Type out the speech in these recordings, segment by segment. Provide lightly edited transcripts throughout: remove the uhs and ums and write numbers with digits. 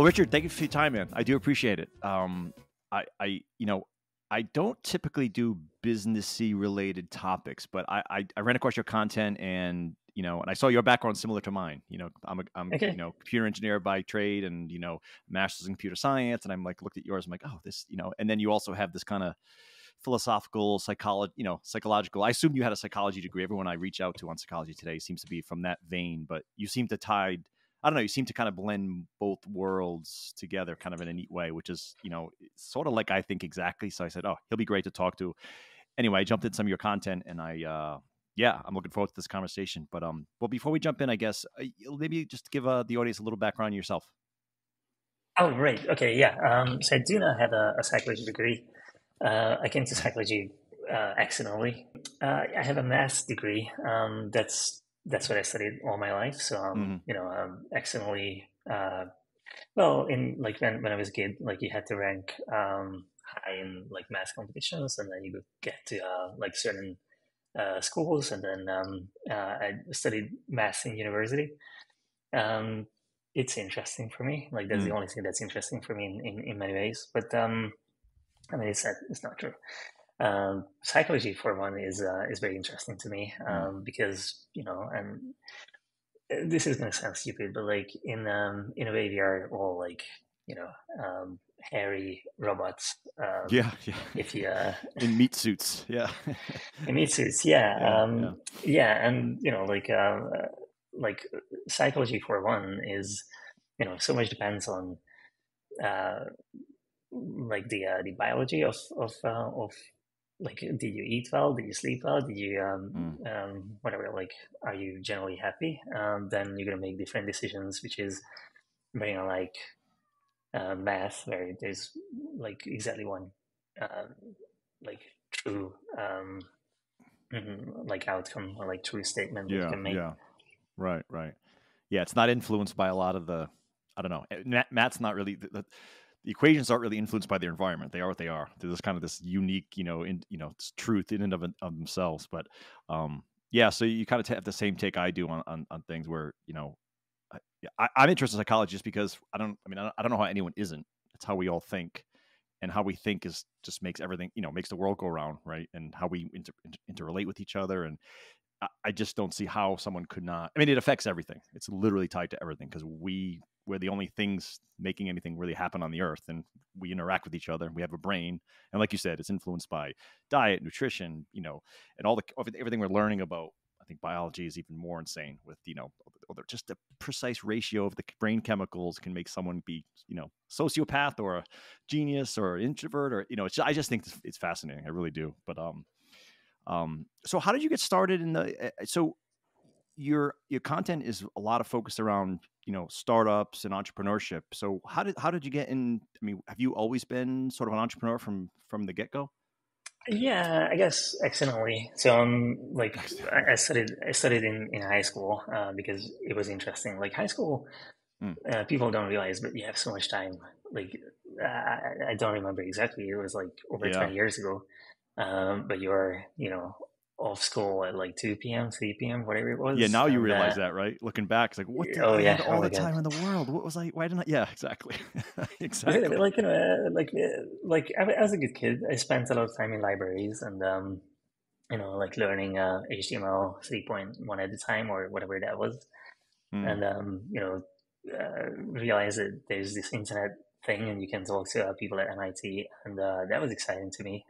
Richard, thank you for your time, man. I do appreciate it. I don't typically do businessy related topics, but I ran across your content, and and I saw your background similar to mine. I'm Okay. computer engineer by trade, and master's in computer science, and I'm like looked at yours. I'm like, oh, this, and then you also have this kind of philosophical psychology, psychological. I assume you had a psychology degree. Everyone I reach out to on Psychology Today seems to be from that vein, but you seem to I don't know, you seem to kind of blend both worlds together kind of in a neat way, which is, sort of like I think exactly. So I said, oh, he'll be great to talk to. Anyway, I jumped in some of your content, and I'm looking forward to this conversation. But before we jump in, I guess maybe just give the audience a little background on yourself. Oh, right. Okay. Yeah. So I do not have a psychology degree. I came to psychology accidentally. I have a math degree. That's what I studied all my life. So, accidentally, in like when I was a kid, like you had to rank high in like math competitions, and then you would get to like certain schools, and then I studied math in university. It's interesting for me. Like that's the only thing that's interesting for me in many ways. But it's not true. Psychology, for one, is very interesting to me because and this is going to sound stupid, but like in a way, we are all like hairy robots. Yeah. If you in meat suits, yeah. in meat suits, yeah, and like psychology, for one, is so much depends on like the biology of like, did you eat well? Did you sleep well? Did you whatever? Like, are you generally happy? Then you're gonna make different decisions, which is very like math, where there's like exactly one like true like outcome, or like true statement that you can make. Yeah. Right. Yeah, it's not influenced by a lot of I don't know. Matt's not really the equations aren't really influenced by their environment. They are what they are. They're just kind of this unique, it's truth in and of themselves. But so you kind of have the same take I do on things where, I'm interested in psychology just because I don't know how anyone isn't. It's how we all think, and how we think just makes everything, makes the world go around, right? And how we interrelate with each other. And I just don't see how someone could not. I mean, it affects everything. It's literally tied to everything, because we're the only things making anything really happen on the earth, and we interact with each other. We have a brain, and like you said, it's influenced by diet, nutrition, and all everything we're learning about. I think biology is even more insane with just a precise ratio of the brain chemicals can make someone be sociopath or a genius or introvert, or I just think it's fascinating. I really do. But so how did you get started in so your content is a lot of focused around, startups and entrepreneurship. So how did you get in? I mean, have you always been sort of an entrepreneur from the get-go? Yeah, I guess accidentally. So like I studied in high school because it was interesting. Like high school, people don't realize, but you have so much time. Like I don't remember exactly. It was like over 20 years ago. But you're off school at like 2 p.m., 3 p.m., whatever it was. Yeah, now you realize that, right? Looking back, it's like, what did I had all the time in the world? What was I? Why didn't I? Yeah, exactly, exactly. Like like I was a good kid. I spent a lot of time in libraries and like learning HTML 3.1 at the time, or whatever that was, and realize that there's this internet thing and you can talk to people at MIT, and that was exciting to me.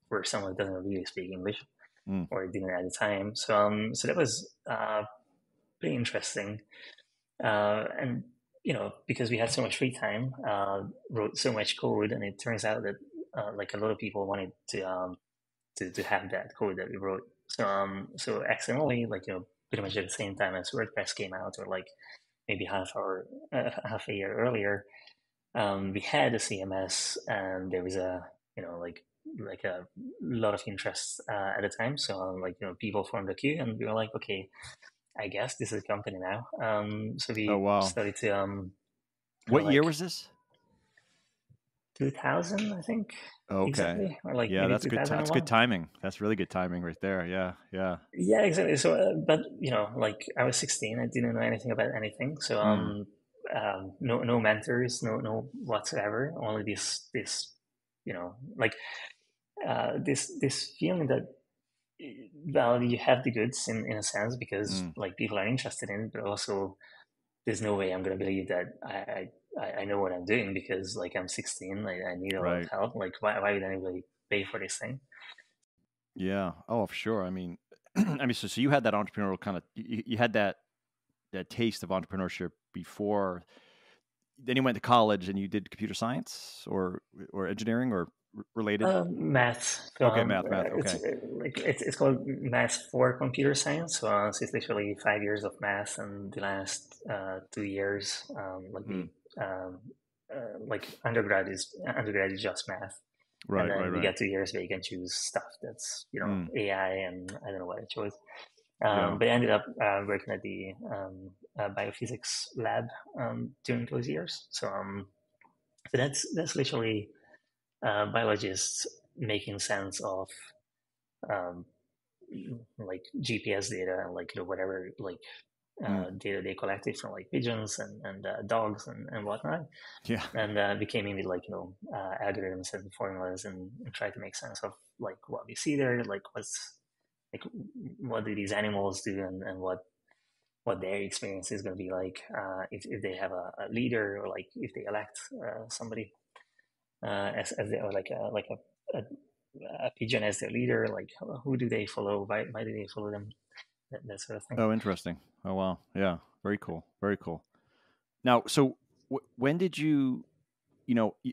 For someone who doesn't really speak English. Or didn't at the time. So that was pretty interesting. And because we had so much free time, wrote so much code, and it turns out that like a lot of people wanted to have that code that we wrote. So accidentally, like pretty much at the same time as WordPress came out, or like maybe half a year earlier, we had a CMS, and there was a like a lot of interest at the time. So people formed a queue, and we were like, okay, I guess this is a company now. So we started to. What year was this? 2000, I think. Okay. Exactly. Or like that's good. That's good timing. That's really good timing right there. Yeah. Yeah, exactly. So, but like I was 16, I didn't know anything about anything. So no mentors, no whatsoever. Only this like this feeling that well, you have the goods in a sense because like people are interested in it, but also there's no way I'm going to believe that I know what I'm doing because like I'm 16, like I need a lot of Right. help. Like why would anybody pay for this thing? Yeah. Oh, for sure. I mean, I mean, so you had that entrepreneurial kind of, you had that taste of entrepreneurship before. Then you went to college and you did computer science or engineering or related. Math. So, Okay, math. it's Okay. like it's called math for computer science. So it's literally 5 years of math, and the last 2 years, Mm. like undergrad is just math, and Right. Right. then you Right. get 2 years where you can choose stuff that's Mm. AI, and I don't know what I chose. Yeah. But I ended up working at the biophysics lab during those years. So that's literally biologists making sense of um, like GPS data and like whatever like Mm. data they collected from like pigeons and dogs and whatnot, Yeah. and became into like algorithms and formulas and try to make sense of like what we see there, like like what do these animals do, and what their experience is going to be like if they have a leader, or like if they elect somebody as they, or like a pigeon as their leader, like who do they follow, why do they follow them, that sort of thing. Oh, interesting. Oh, wow. Yeah. Very cool. Very cool. Now, so when did you,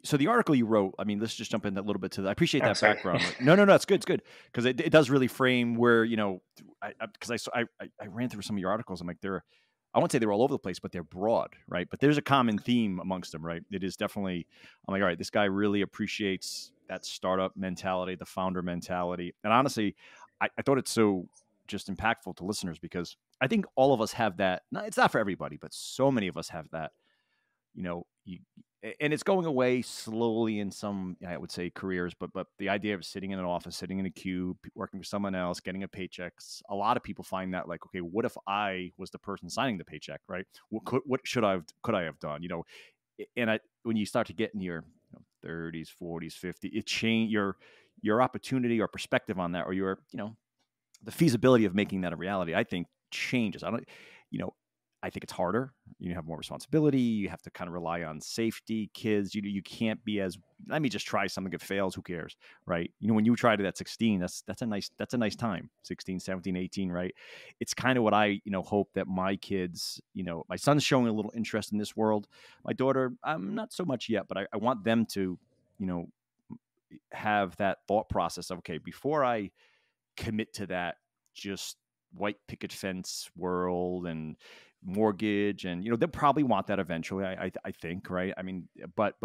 so the article you wrote, I mean, let's just jump in a little bit to that. I appreciate Oh, that sorry. background. Right? No, it's good. It's good. Because it does really frame where, because I ran through some of your articles. I'm like, I won't say they're all over the place, but they're broad, right? But there's a common theme amongst them, right? It is definitely, I'm like, all right, this guy really appreciates that startup mentality, the founder mentality. And honestly, I thought it's so just impactful to listeners because I think all of us have that. It's not for everybody, but so many of us have that, you, and it's going away slowly in some, I would say, careers, but the idea of sitting in an office, sitting in a queue, working for someone else, getting a paycheck, a lot of people find that like, okay, what if I was the person signing the paycheck, right? What could I have done, and when you start to get in your 30s, 40s, 50s, it change your opportunity or perspective on that, or your, the feasibility of making that a reality, I think changes. You know, I think it's harder. You have more responsibility. You have to kind of rely on safety, kids. You can't be as, let me just try something. If it fails, who cares, right? When you tried it at 16, that's a nice time. 16, 17, 18, right? It's kind of what I, hope that my kids, my son's showing a little interest in this world. My daughter, I'm not so much yet, but I want them to, have that thought process of, okay, before I commit to that just white picket fence world and mortgage, and they'll probably want that eventually, I think, right? I mean, but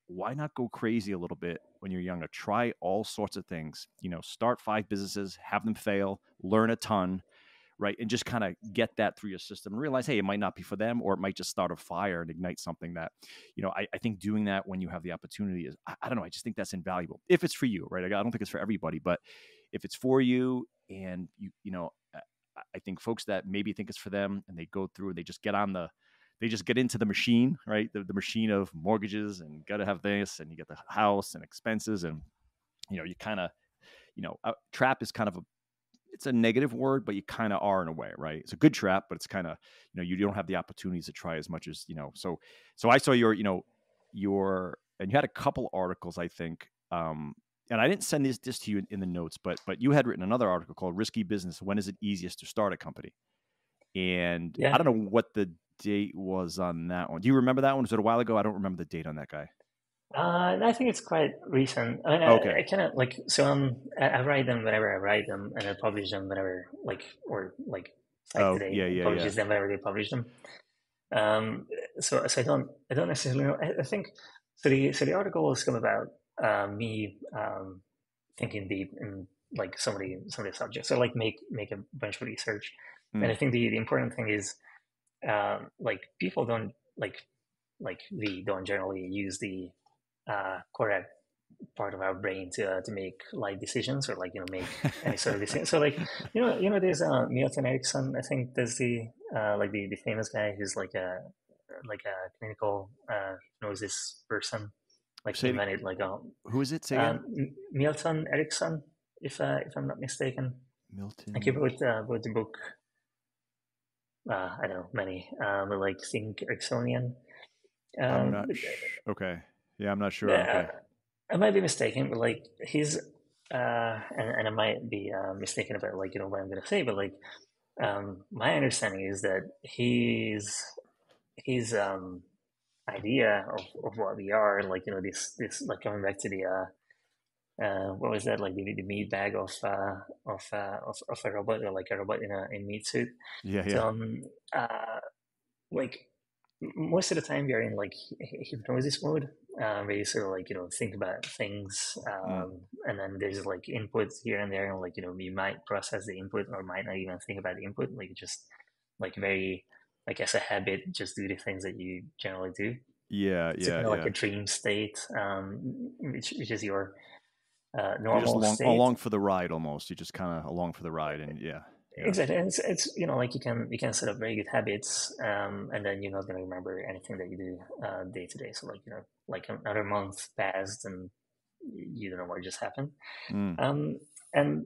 why not go crazy a little bit when you're younger? Try all sorts of things, start 5 businesses, have them fail, learn a ton, right? And just kind of get that through your system and realize, hey, it might not be for them, or it might just start a fire and ignite something that, I think doing that when you have the opportunity is, I don't know, I just think that's invaluable if it's for you, right? I don't think it's for everybody, but if it's for you and I think folks that maybe think it's for them and they go through and they just get into the machine, right? The machine of mortgages and got to have this, and you get the house and expenses, and you kind of, trap is kind of it's a negative word, but you kind of are in a way, right? It's a good trap, but it's kind of, you don't have the opportunities to try as much as, so I saw and you had a couple articles, I think, and I didn't send this to you in the notes, but you had written another article called Risky Business. When is it easiest to start a company? And I Yeah. don't know what the date was on that one. Do you remember that one? Was it a while ago? I don't remember the date on that guy. I think it's quite recent. I mean, Okay. I kind of like I write them whenever I write them, and I publish them whenever or like Site Oh, Today yeah. publishes them whenever they publish them. Um, so I don't necessarily know. I think so. The article has come about me thinking deep in like some of the subjects. So like make a bunch of research, and I Mm, think the important thing is like people don't like we don't generally use the correct part of our brain to make life decisions, or like make any sort of decision. So like there's Milton Erickson. I think there's the like the famous guy who's like like a clinical hypnosis person, like Say invented like a who is it? Say again. Milton Erickson, if I'm not mistaken. Like he Milton. wrote the book. I don't know many, but like Think Ericksonian. I'm not okay. Yeah, I'm not sure. Okay. I might be mistaken, but like he's and I might be mistaken about like what I'm gonna say, but like my understanding is that his idea of what we are, like this like coming back to the what was that, like the meat bag of a robot, or like a robot in meat suit. Yeah, So yeah. like most of the time you're in like hypnosis mode, where you sort of like think about things, Mm. and then there's like input here and there, and like you might process the input or might not even think about the input, like just like very like as a habit just do the things that you generally do. Yeah, It's yeah, kind of like yeah. a dream state, which is your You're just normal state. along for the ride almost. You're just kind of along for the ride, and yeah, yeah. Exactly, and it's like you can set up very good habits, and then you're not going to remember anything that you do day to day. So like like another month passed, and you don't know what just happened. Mm. Um, and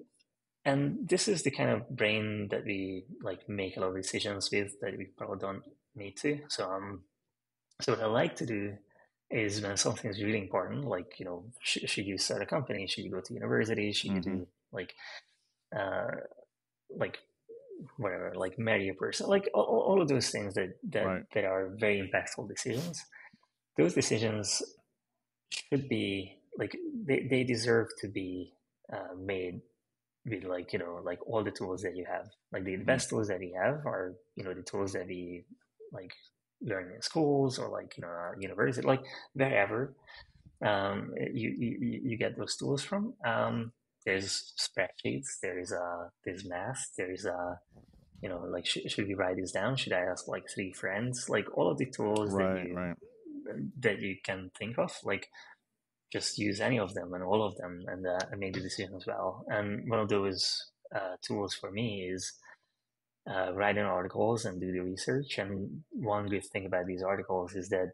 and this is the kind of brain that we like make a lot of decisions with that we probably don't need to. So what I like to do is when something is really important, like should you start a company? Should you go to university? Should you Mm-hmm. do uh, like whatever, like marry a person, like all of those things Right. that are very impactful decisions. Those decisions should be like they deserve to be made with like like all the tools that you have. Like the Mm. best tools that we have are the tools that we like learn in schools or like university, like wherever you get those tools from. There's spreadsheets, there's math, there's like should we write this down, should I ask like three friends, like all of the tools Right. Right. that you can think of, like just use any of them and all of them, and make the decision as well. And one of those tools for me is writing articles and do the research. And one good thing about these articles is that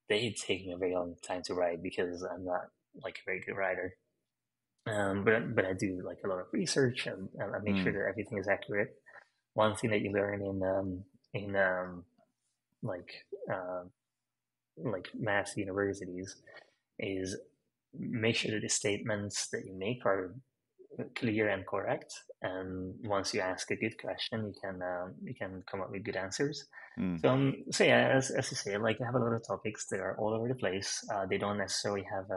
they take me a very long time to write because I'm not like a very good writer. But I do like a lot of research, and I make sure Mm. that everything is accurate. One thing that you learn in like uh, like math universities is make sure that the statements that you make are clear and correct. And once you ask a good question, you can come up with good answers. Mm. So yeah, as you say, like I have a lot of topics that are all over the place. They don't necessarily have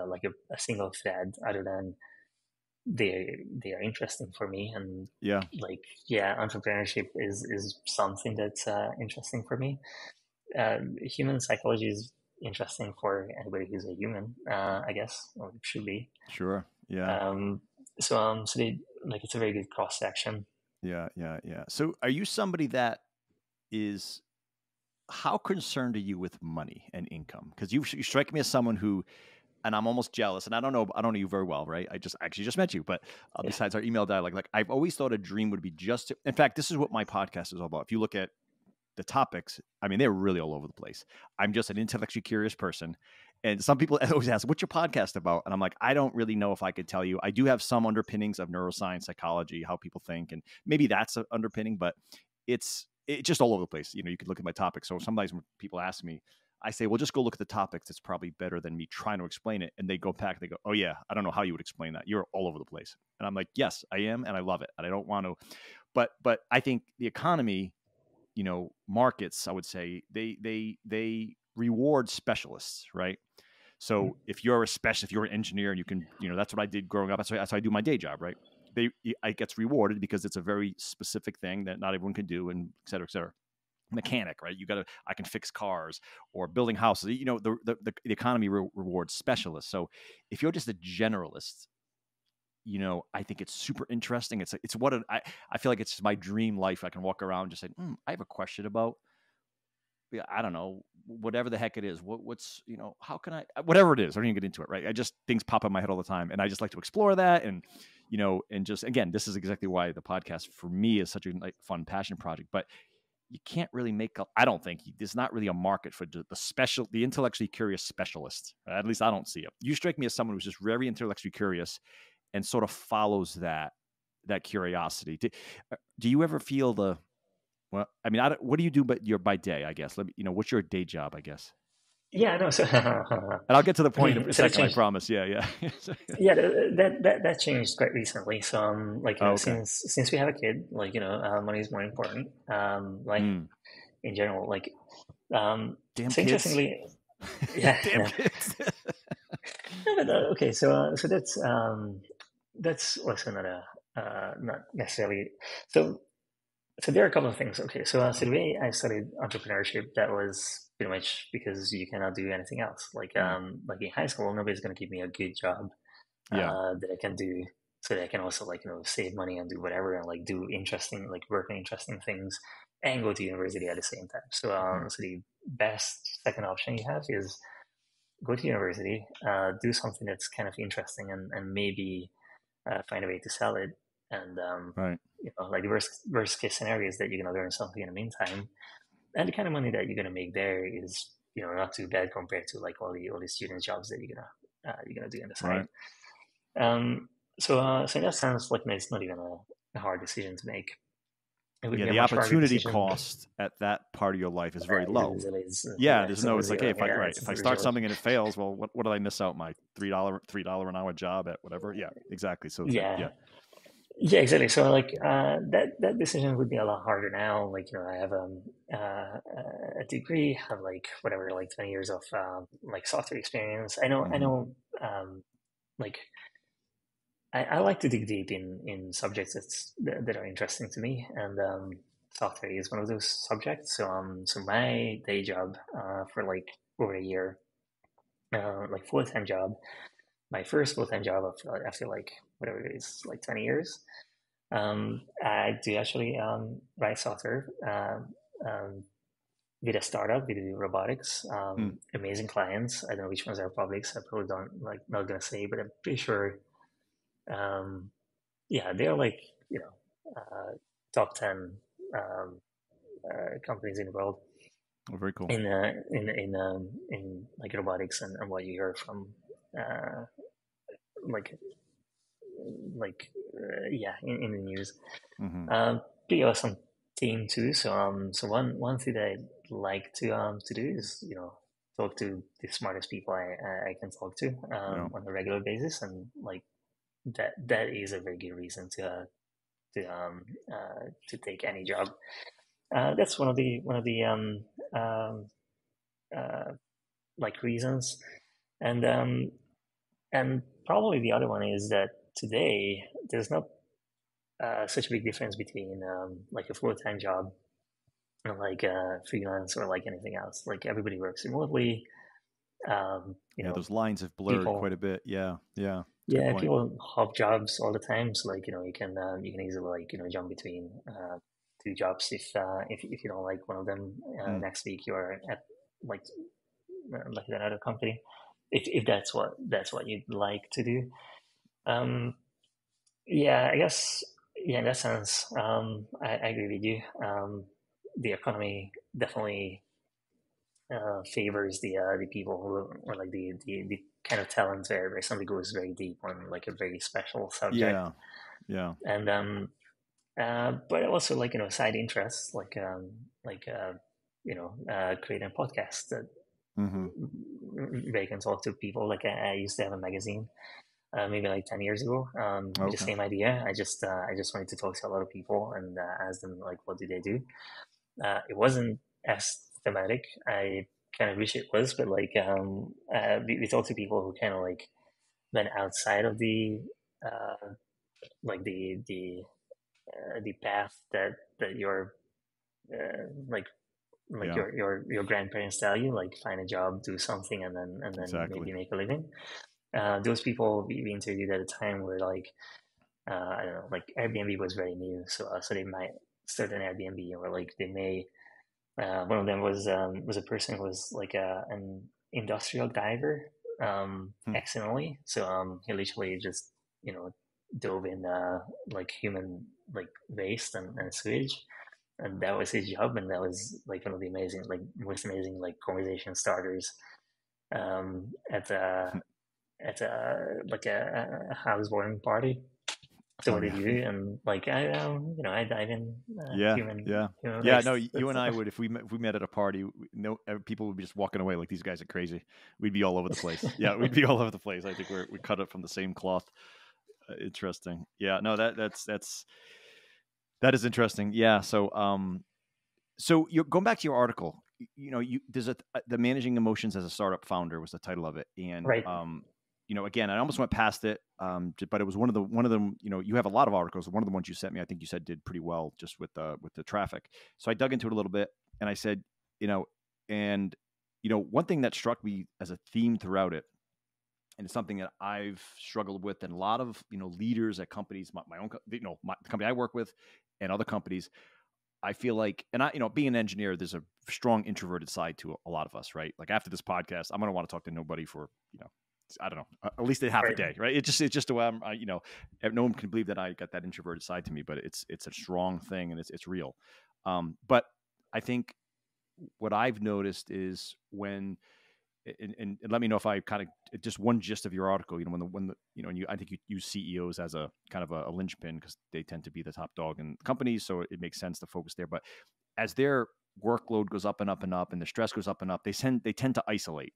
like a single thread, other than they are interesting for me. And Yeah. like yeah, entrepreneurship is something that's interesting for me. Human psychology is interesting for anybody who's a human, I guess, or it should be. Sure. Yeah. Um, so they like it's a very good cross section. Yeah. Yeah. Yeah. So, are you somebody that is? How concerned are you with money and income? Because you strike me as someone who, and I'm almost jealous. And I don't know you very well, right? I just actually just met you, but Yeah, besides our email dialogue, like I've always thought a dream would be just. In fact, this is what my podcast is all about. If you look at the topics, I mean, they're really all over the place. I'm just an intellectually curious person. And some people always ask, what's your podcast about? And I'm like, I don't really know if I could tell you. I do have some underpinnings of neuroscience, psychology, how people think, and maybe that's an underpinning, but it's just all over the place. You could look at my topics. So sometimes when people ask me, I say, well, just go look at the topics. It's probably better than me trying to explain it. And they go back, they go, oh yeah, I don't know how you would explain that. You're all over the place. And I'm like, yes, I am. And I love it. And I don't want to, but I think the economy, markets, I would say they reward specialists, right? So if you're a specialist, if you're an engineer and you can, that's what I did growing up. That's how I do my day job, right? It gets rewarded because it's a very specific thing that not everyone can do, and et cetera, et cetera. Mechanic, right? I can fix cars or building houses. The economy rewards specialists. So if you're just a generalist, I think it's super interesting. It's I feel like it's my dream life. I can walk around and just say, I have a question about, I don't know, whatever the heck it is. What's, how can whatever it is, I don't even get into it. Right. Things pop in my head all the time. And I just like to explore that. And, and just, again, this is exactly why the podcast for me is such a fun passion project. But, you can't really make up. I don't think there's not really a market for the intellectually curious specialist. At least I don't see it. You strike me as someone who's just very intellectually curious and sort of follows that curiosity. Do you ever feel well, I mean, what do you do but by day, I guess? What's your day job, I guess? Yeah, no. So, and I'll get to the point in a second, I promise. Yeah. Yeah, that changed quite recently. So, okay. since we have a kid, money is more important. In general, damn so kids. Interestingly, yeah, damn kids. No, but, okay, so that's also not necessarily so. So there are a couple of things. Okay, so the way I studied entrepreneurship, that was pretty much because you cannot do anything else. Like in high school, nobody's going to give me a good job that I can do, so that I can also save money and do whatever and do interesting work on interesting things and go to university at the same time. So so the best second option you have is go to university, do something that's kind of interesting, and maybe find a way to sell it. And right. the worst case scenario is that you're going to learn something in the meantime, and the kind of money that you're going to make there is not too bad compared to all the student jobs that you're gonna do on the side. Right. So in that sense, it's not even a hard decision to make. The opportunity cost at that part of your life is very low. There's no. It's like, hey, if I start something and it fails, well, what did I miss out? My $3 an hour job at whatever. Yeah, exactly. So yeah, exactly. So that decision would be a lot harder now. I have a degree, have 20 years of software experience. I know. I like to dig deep in subjects that are interesting to me, and software is one of those subjects. So my day job for over a year, full-time job, my first full-time job after whatever it is, 20 years, I do actually write software with a startup. We do robotics, amazing clients. I don't know which ones are public, so I probably don't not gonna say, but I'm pretty sure. They're top 10 companies in the world. Oh, very cool. In robotics and what you hear from in the news. Pretty awesome team too. So one thing that I'd like to do is talk to the smartest people I can talk to on a regular basis, and that is a very good reason to take any job. That's one of the reasons, and probably the other one is that today there's not such a big difference between a full-time job and freelance or anything else. Everybody works remotely. Those lines have blurred quite a bit. Yeah. People hop jobs all the time, so you can easily jump between two jobs if you don't like one of them. Next week you're at another company, if that's what you'd like to do. I guess in that sense, I agree with you. The economy definitely favors the people who are the kind of talent where somebody goes very deep on a very special subject. Yeah. And but also side interests creating podcasts that they can talk to people. I used to have a magazine maybe 10 years ago with the same idea. I just wanted to talk to a lot of people and ask them what do they do. It wasn't as thematic. I kind of wish it was, but we talk to people who kind of went outside of the the path that your your grandparents tell you, find a job, do something, and then maybe make a living. Those people we interviewed at the time were I don't know, Airbnb was very new, so they might start an Airbnb, or they may. One of them was a person who was an industrial diver accidentally. So he literally just dove in human waste and sewage, and that was his job, and that was like one of the most amazing like conversation starters at like a housewarming party. So Oh what did yeah. you do? And like I dive in Yeah, human yeah, human yeah. waste. No, you and I would, if we met at a party, no, people would be just walking away like these guys are crazy. We'd be all over the place. Yeah, we'd be all over the place. I think we cut it from the same cloth. Interesting. Yeah, no, that is interesting. Yeah. So you're going back to your article. There's the managing emotions as a startup founder was the title of it, and Right. again, I almost went past it, but it was one of them. You have a lot of articles. One of the ones you sent me, I think you said did pretty well just with the traffic. So I dug into it a little bit, and I said, and one thing that struck me as a theme throughout it, and it's something that I've struggled with, and a lot of leaders at companies, my own, the company I work with, and other companies. I feel like, and being an engineer, there's a strong introverted side to a lot of us, right? Like after this podcast, I'm going to want to talk to nobody for, I don't know, at least half a Right. day, right? It's just the way no one can believe that I got that introverted side to me, but it's a strong thing and it's real. But I think what I've noticed is when, and let me know if I kind of just one gist of your article. I think you use CEOs as a kind of a linchpin because they tend to be the top dog in companies, so it makes sense to focus there. But as their workload goes up and up and up, and the stress goes up and up, they tend to isolate.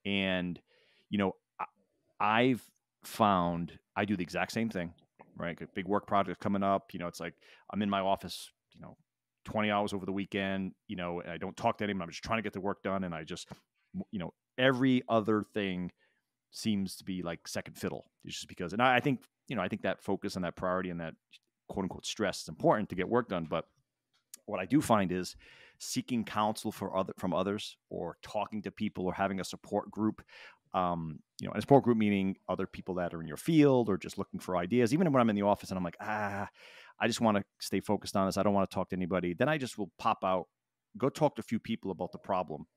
And I've found I do the exact same thing. Right, a big work project coming up. It's like I'm in my office. 20 hours over the weekend. And I don't talk to anyone. I'm just trying to get the work done, and I just every other thing seems to be like second fiddle. It's just because, and I think, I think that focus and that priority and that quote unquote stress is important to get work done. But what I do find is seeking counsel from others, or talking to people, or having a support group. And a support group meaning other people that are in your field or just looking for ideas. Even when I'm in the office and I'm like, I just want to stay focused on this. I don't want to talk to anybody. Then I just will pop out, go talk to a few people about the problem.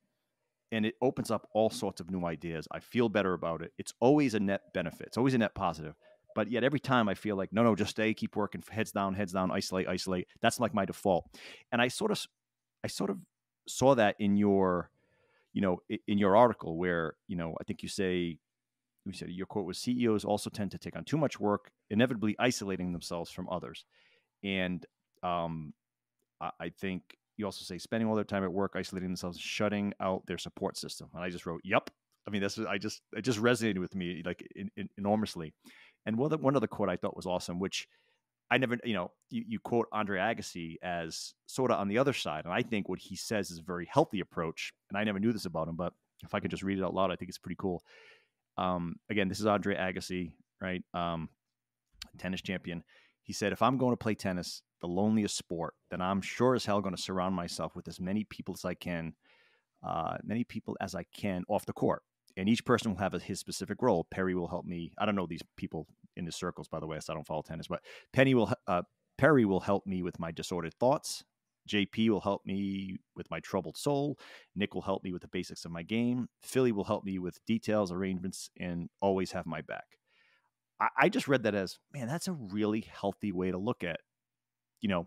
And it opens up all sorts of new ideas. I feel better about it. It's always a net benefit. It's always a net positive. But yet every time I feel like, no, just stay, keep working, heads down, isolate. That's like my default. And I sort of saw that in your, in your article where, I think you said your quote was, CEOs also tend to take on too much work, inevitably isolating themselves from others. And I think you also say spending all their time at work, isolating themselves, shutting out their support system. And I just wrote, "Yep." I mean, it just resonated with me like enormously. And one other quote I thought was awesome, which I never, you quote Andre Agassi as sort of on the other side, and I think what he says is a very healthy approach. And I never knew this about him, but if I could just read it out loud, I think it's pretty cool. Again, this is Andre Agassi, right? Tennis champion. He said, if I'm going to play tennis, the loneliest sport, then I'm sure as hell going to surround myself with as many people as I can off the court. And each person will have his specific role. Perry will help me. I don't know these people in his circles, by the way, so I don't follow tennis, but Perry will help me with my disordered thoughts. JP will help me with my troubled soul. Nick will help me with the basics of my game. Philly will help me with details, arrangements, and always have my back. I just read that as, man, that's a really healthy way to look at,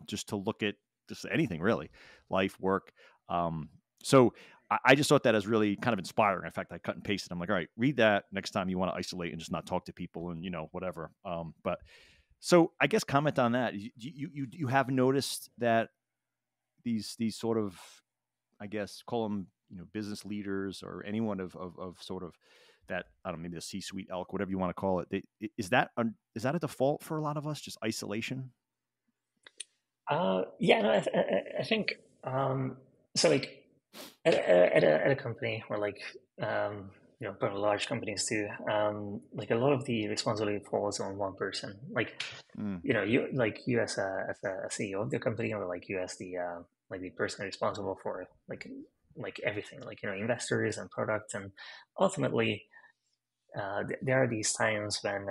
just to look at just anything really, life, work. So I just thought that as really kind of inspiring. In fact, I cut and pasted. I'm like, all right, read that next time you want to isolate and just not talk to people and, whatever. But so I guess comment on that. You have noticed that these sort of, I guess, call them, business leaders or anyone of sort of that, I don't know, maybe the C-suite elk, whatever you want to call it. Is that a default for a lot of us, just isolation? Yeah, no, I think so. Like at a company, or like but large companies too. Like a lot of the responsibility falls on one person. Like you as a CEO of the company, or like you as the person responsible for like everything, like investors and products, and ultimately there are these times when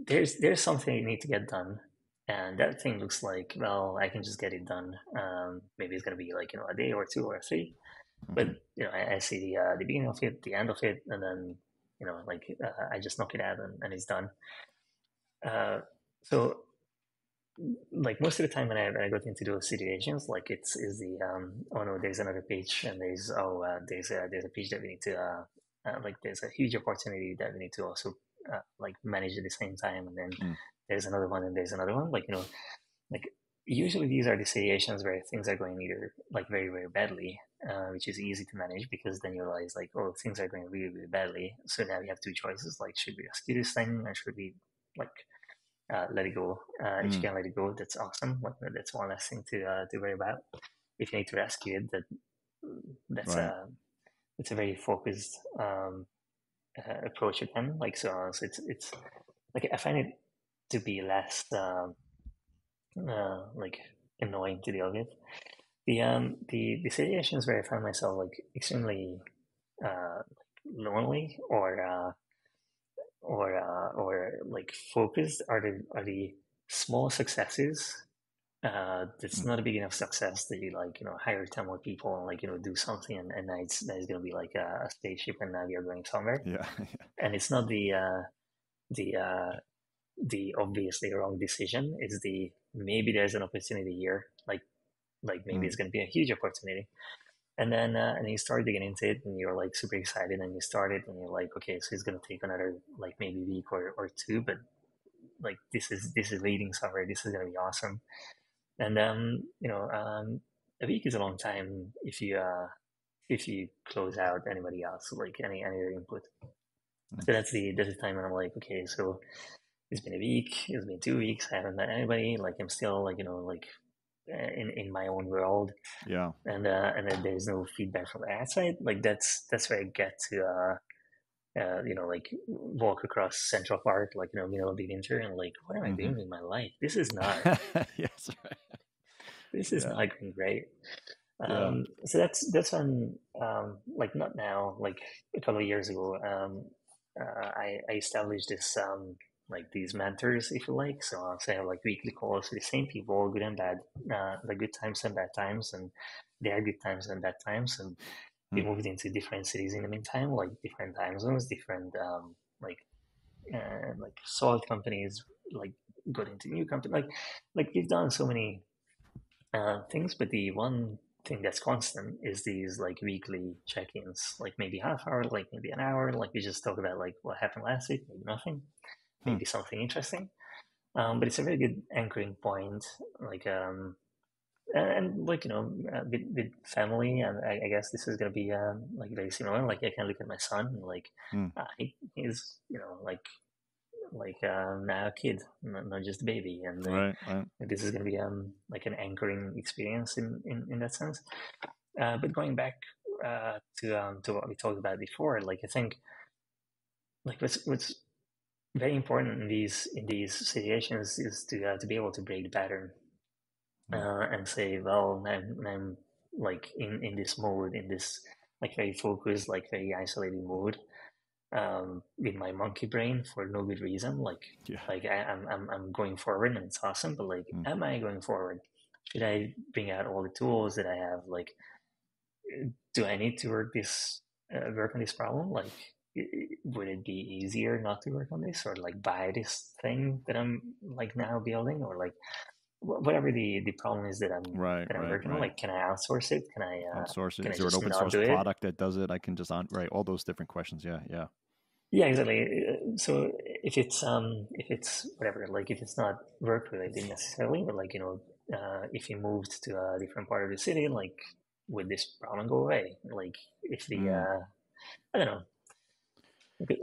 there's there's something you need to get done, and that thing looks like, well, I can just get it done. Maybe it's gonna be like a day or two or three, but I see the beginning of it, the end of it, and then I just knock it out, and it's done. So like most of the time when I got into those situations, like is the oh no, there's another page, and there's a page that we need to like there's a huge opportunity that we need to also like manage at the same time, and then there's another one, and there's another one, like like usually these are the situations where things are going either like very very badly, which is easy to manage because then you realize like, oh, things are going really really badly, so now we have two choices, like should we rescue this thing or should we like let it go. If you can let it go, that's awesome. Like, that's one less thing to worry about. If you need to rescue it, that's Right. it's a very focused approach again. Like so it's like I find it to be less like annoying to deal with. The situations where I find myself like extremely lonely or like focused are the small successes. It's not a big enough success that you like hire 10 more people and like do something, and now it's going to be like a spaceship and now you're going somewhere. Yeah. And it's not the the obviously wrong decision. It's the maybe there's an opportunity here, like maybe it's going to be a huge opportunity. And then you start digging into it and you're like super excited and you start it and you're like, okay, so it's going to take another like maybe week or two, but like this is leading somewhere. This is going to be awesome. And a week is a long time if you close out anybody else, like any other input. So that's the time when I'm like, okay, so it's been a week, it's been 2 weeks, I haven't met anybody, like I'm still like like in my own world. Yeah. And then there's no feedback from the outside. Like that's where I get to like walk across Central Park, like middle of the winter, and like, what am I doing with my life? This is not Yes. Right. this is not going great. Yeah. So that's when like not now, like a couple of years ago, I established this like these mentors, if you like. So I have like weekly calls with the same people, good and bad, the good times and bad times, and there are good times and bad times. And we moved into different cities in the meantime, like different time zones, different like sold companies, like got into new company, like we've done so many things, but the one thing that's constant is these like weekly check-ins, like maybe half hour, like maybe an hour, like we just talk about like what happened last week, maybe nothing, maybe something interesting. But it's a very good anchoring point, like and like with family, and I guess this is gonna be like very similar. Like I can look at my son, and like he's now a kid, not just a baby, and Right. Right. this is going to be like an anchoring experience in that sense. But going back to what we talked about before, like I think like what's very important in these situations is to be able to break the pattern and say, well, I'm like in this mode, in this like very focused, like very isolated mode, with my monkey brain for no good reason. Yeah. Like I'm going forward and it's awesome, but like, am I going forward? Should I bring out all the tools that I have? Like, do I need to work on this problem? Like, would it be easier not to work on this, or like buy this thing that I'm like now building, or like whatever the problem is that I'm Right. working on? Right. Like, can I outsource it? Outsource it. Can I Is there an just open not source do it? product that does it? I can just right. All those different questions. Yeah. Yeah. Yeah, exactly. So if it's whatever, like if it's not work related necessarily, but like if you moved to a different part of the city, like would this problem go away? Like if the I don't know.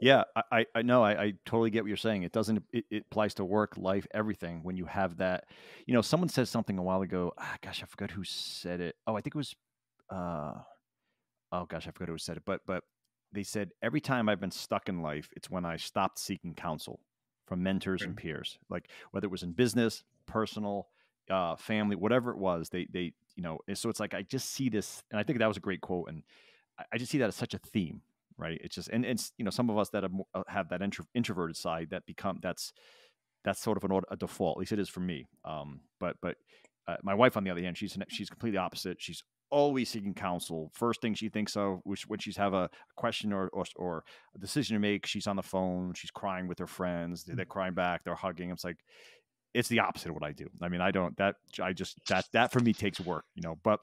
Yeah, I know. I totally get what you're saying. It doesn't. It applies to work, life, everything. When you have that, someone said something a while ago. Gosh, I forgot who said it. Oh, I think it was. Oh gosh, I forgot who said it. But they said every time I've been stuck in life, it's when I stopped seeking counsel from mentors and peers. Like whether it was in business, personal, family, whatever it was. They So it's like I just see this, and I think that was a great quote, and I just see that as such a theme. Right. It's just, and it's, some of us that have that introverted side that that's sort of a default. At least it is for me. But my wife, on the other hand, she's completely opposite. She's always seeking counsel. First thing she thinks of when she's have a question or a decision to make, she's on the phone, she's crying with her friends, they're crying back, they're hugging. It's like, it's the opposite of what I do. I mean, that for me takes work, but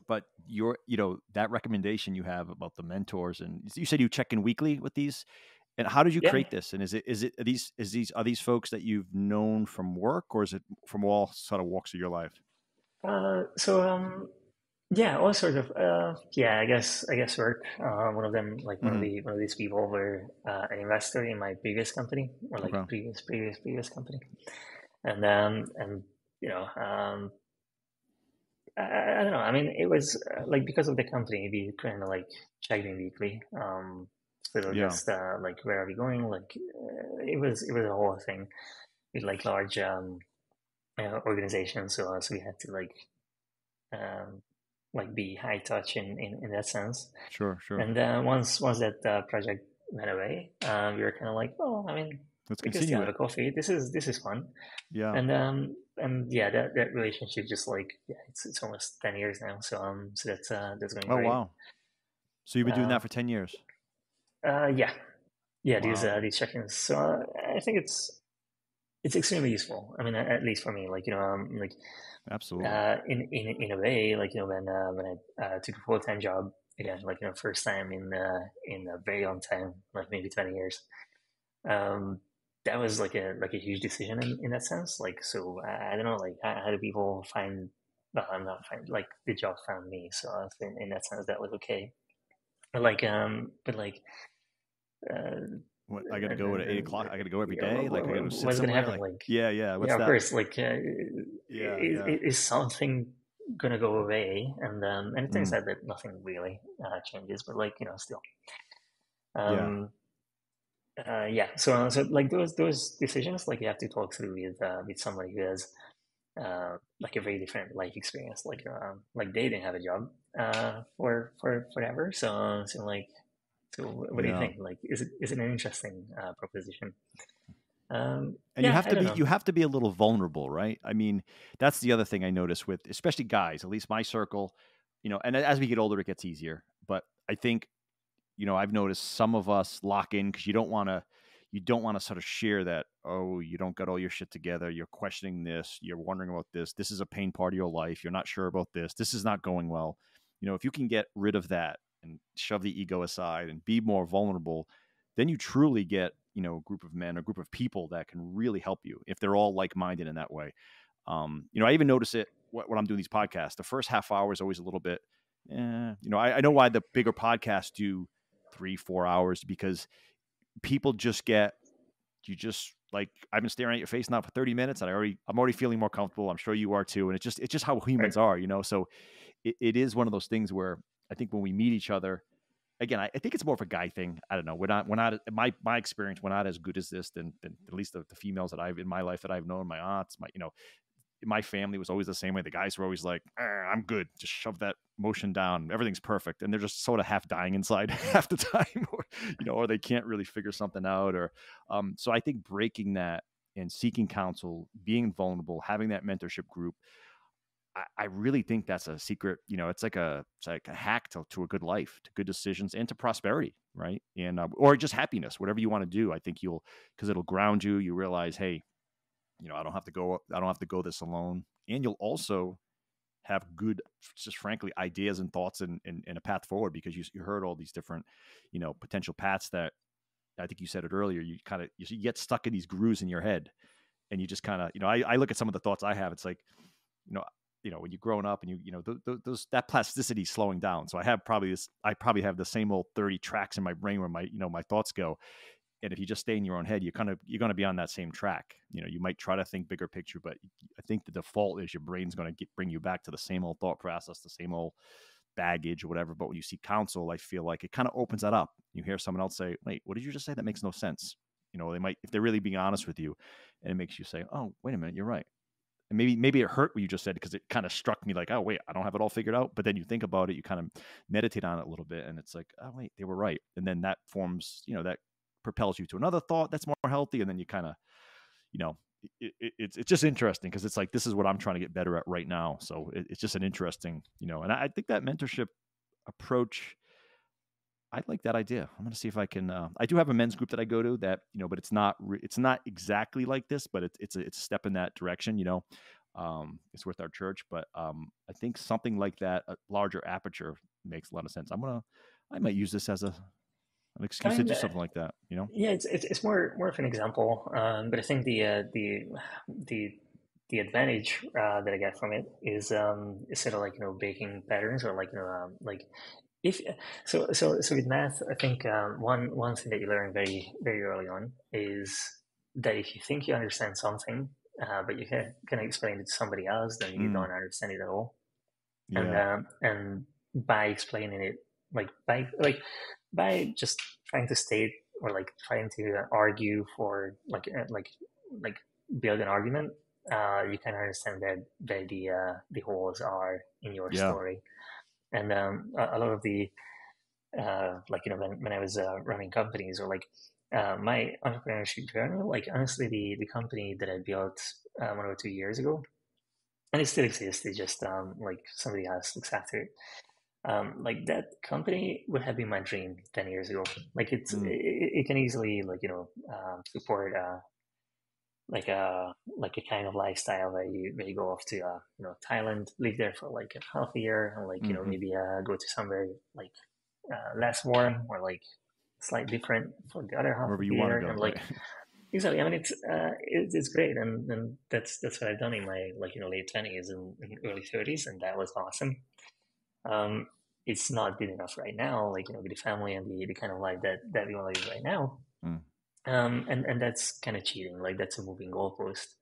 that recommendation you have about the mentors, and you said you check in weekly with these, and how did you Yeah. create this? And are these folks that you've known from work, or is it from all sort of walks of your life? Yeah, all sort of. Yeah, I guess work. One of them, like one of these people, were an investor in my previous company, or like Okay. previous company, and you know, I don't know. I mean, it was like because of the company, we kind of like checked in weekly. So Yeah. just like where are we going? Like it was a whole thing with like large organizations. So we had to like be high touch in that sense. Sure. And once that project went away, we were kind of like, oh, I mean, Let's we can still continue have it. a coffee. This is fun. Yeah. And yeah, that relationship just like yeah, it's almost 10 years now. So that's going Oh, great. wow. So you've been doing Uh, that for 10 years. yeah, yeah, Wow. these check-ins. So I think it's extremely useful. I mean, at least for me, like like Absolutely. in a way, like when I took a full-time job again, like first time in a very long time, like maybe 20 years. Um, that was like a huge decision in that sense. Like, so I don't know, like how do people find? Well, I'm not find like the job found me, so in that sense that was okay. But like, uh, What, I got to go at 8 o'clock. I got to go every yeah, day. Like I got to sit what's gonna somewhere. happen? Like, Like, yeah. What's yeah, of that? course. Like, Yeah. Yeah. is something gonna go away? And it turns Mm, out that nothing really changes. But like, still. yeah. Um, yeah. So like those decisions, like you have to talk through with somebody who has like a very different life experience. Like they didn't have a job for forever. So what do you Yeah. think? Like, is it an interesting proposition? And Yeah, I don't know. you have to be a little vulnerable, right? I mean, that's the other thing I notice with especially guys, at least my circle, and as we get older, it gets easier. But I think, I've noticed some of us lock in because you don't want to sort of share that, oh, you don't got all your shit together. You're questioning this. You're wondering about this. This is a pain part of your life. You're not sure about this. This is not going well. If you can get rid of that and shove the ego aside and be more vulnerable, then you truly get, a group of men, a group of people that can really help you if they're all like-minded in that way. I even notice it when I'm doing these podcasts. The first half hour is always a little bit, I know why the bigger podcasts do 3-4 hours, because people just get, you just like, I've been staring at your face now for 30 minutes and I'm already feeling more comfortable. I'm sure you are too. And it's just how Right. humans are, so it is one of those things where I think when we meet each other, again, I think it's more of a guy thing. I don't know. We're not my experience, we're not as good as this than at least the females that I've in my life that I've known, my aunts, my family was always the same way. The guys were always like, I'm good. Just shove that motion down. Everything's perfect. And they're just sort of half dying inside half the time, or they can't really figure something out. So I think breaking that and seeking counsel, being vulnerable, having that mentorship group, I really think that's a secret. It's like a hack to a good life, to good decisions, and to prosperity, right? And or just happiness, whatever you want to do. I think because it'll ground you. You realize, hey, I don't have to go this alone. And you'll also have good, just frankly, ideas and thoughts and a path forward, because you heard all these different, potential paths that I think you said it earlier. You kind of, you get stuck in these grooves in your head, and you just kind of, I look at some of the thoughts I have. It's like, you know, when you're growing up and those that plasticity is slowing down. So I probably have the same old 30 tracks in my brain where my thoughts go. And if you just stay in your own head, you're going to be on that same track. You might try to think bigger picture, but I think the default is your brain's going to bring you back to the same old thought process, the same old baggage or whatever. But when you see counsel, I feel like it kind of opens that up. You hear someone else say, wait, what did you just say? That makes no sense. They might, if they're really being honest with you, and it makes you say, oh, wait a minute, you're right. And maybe it hurt what you just said, because it kind of struck me like, oh, wait, I don't have it all figured out. But then you think about it, you kind of meditate on it a little bit, and it's like, oh, wait, they were right. And then that forms, that propels you to another thought that's more healthy. And then you kind of, it's just interesting because it's like, this is what I'm trying to get better at right now. So it's just an interesting, and I think that mentorship approach, I like that idea. I'm going to see if I can. I do have a men's group that I go to that, but it's not exactly like this, but it's a step in that direction. It's with our church, but I think something like that, a larger aperture, makes a lot of sense. I might use this as an excuse to do something like that. Yeah, it's more of an example, but I think the advantage that I get from it is sort of like breaking patterns, or like like if so with math, I think one thing that you learn very very early on is that if you think you understand something, but you can explain it to somebody else, then you don't understand it at all. Yeah. And by explaining it, by just trying to state, or like trying to argue for like build an argument, you can understand that the holes are in your story. And a lot of the when I was running companies, or like my entrepreneurship journey, like honestly, the company that I built 1 or 2 years ago, and it still exists, it just like somebody else looks after it. Like that company would have been my dream 10 years ago. Like it can easily support like a kind of lifestyle where you go off to Thailand, live there for like a half a year, and like maybe go to somewhere like less warm, or like slightly different for the other half Wherever of you the want to year, go, and like right? exactly. I mean, it's great, and that's what I've done in my late 20s and early 30s, and that was awesome. It's not good enough right now, like with the family and the kind of life that we want to live right now. And that's kind of cheating. Like that's a moving goalpost.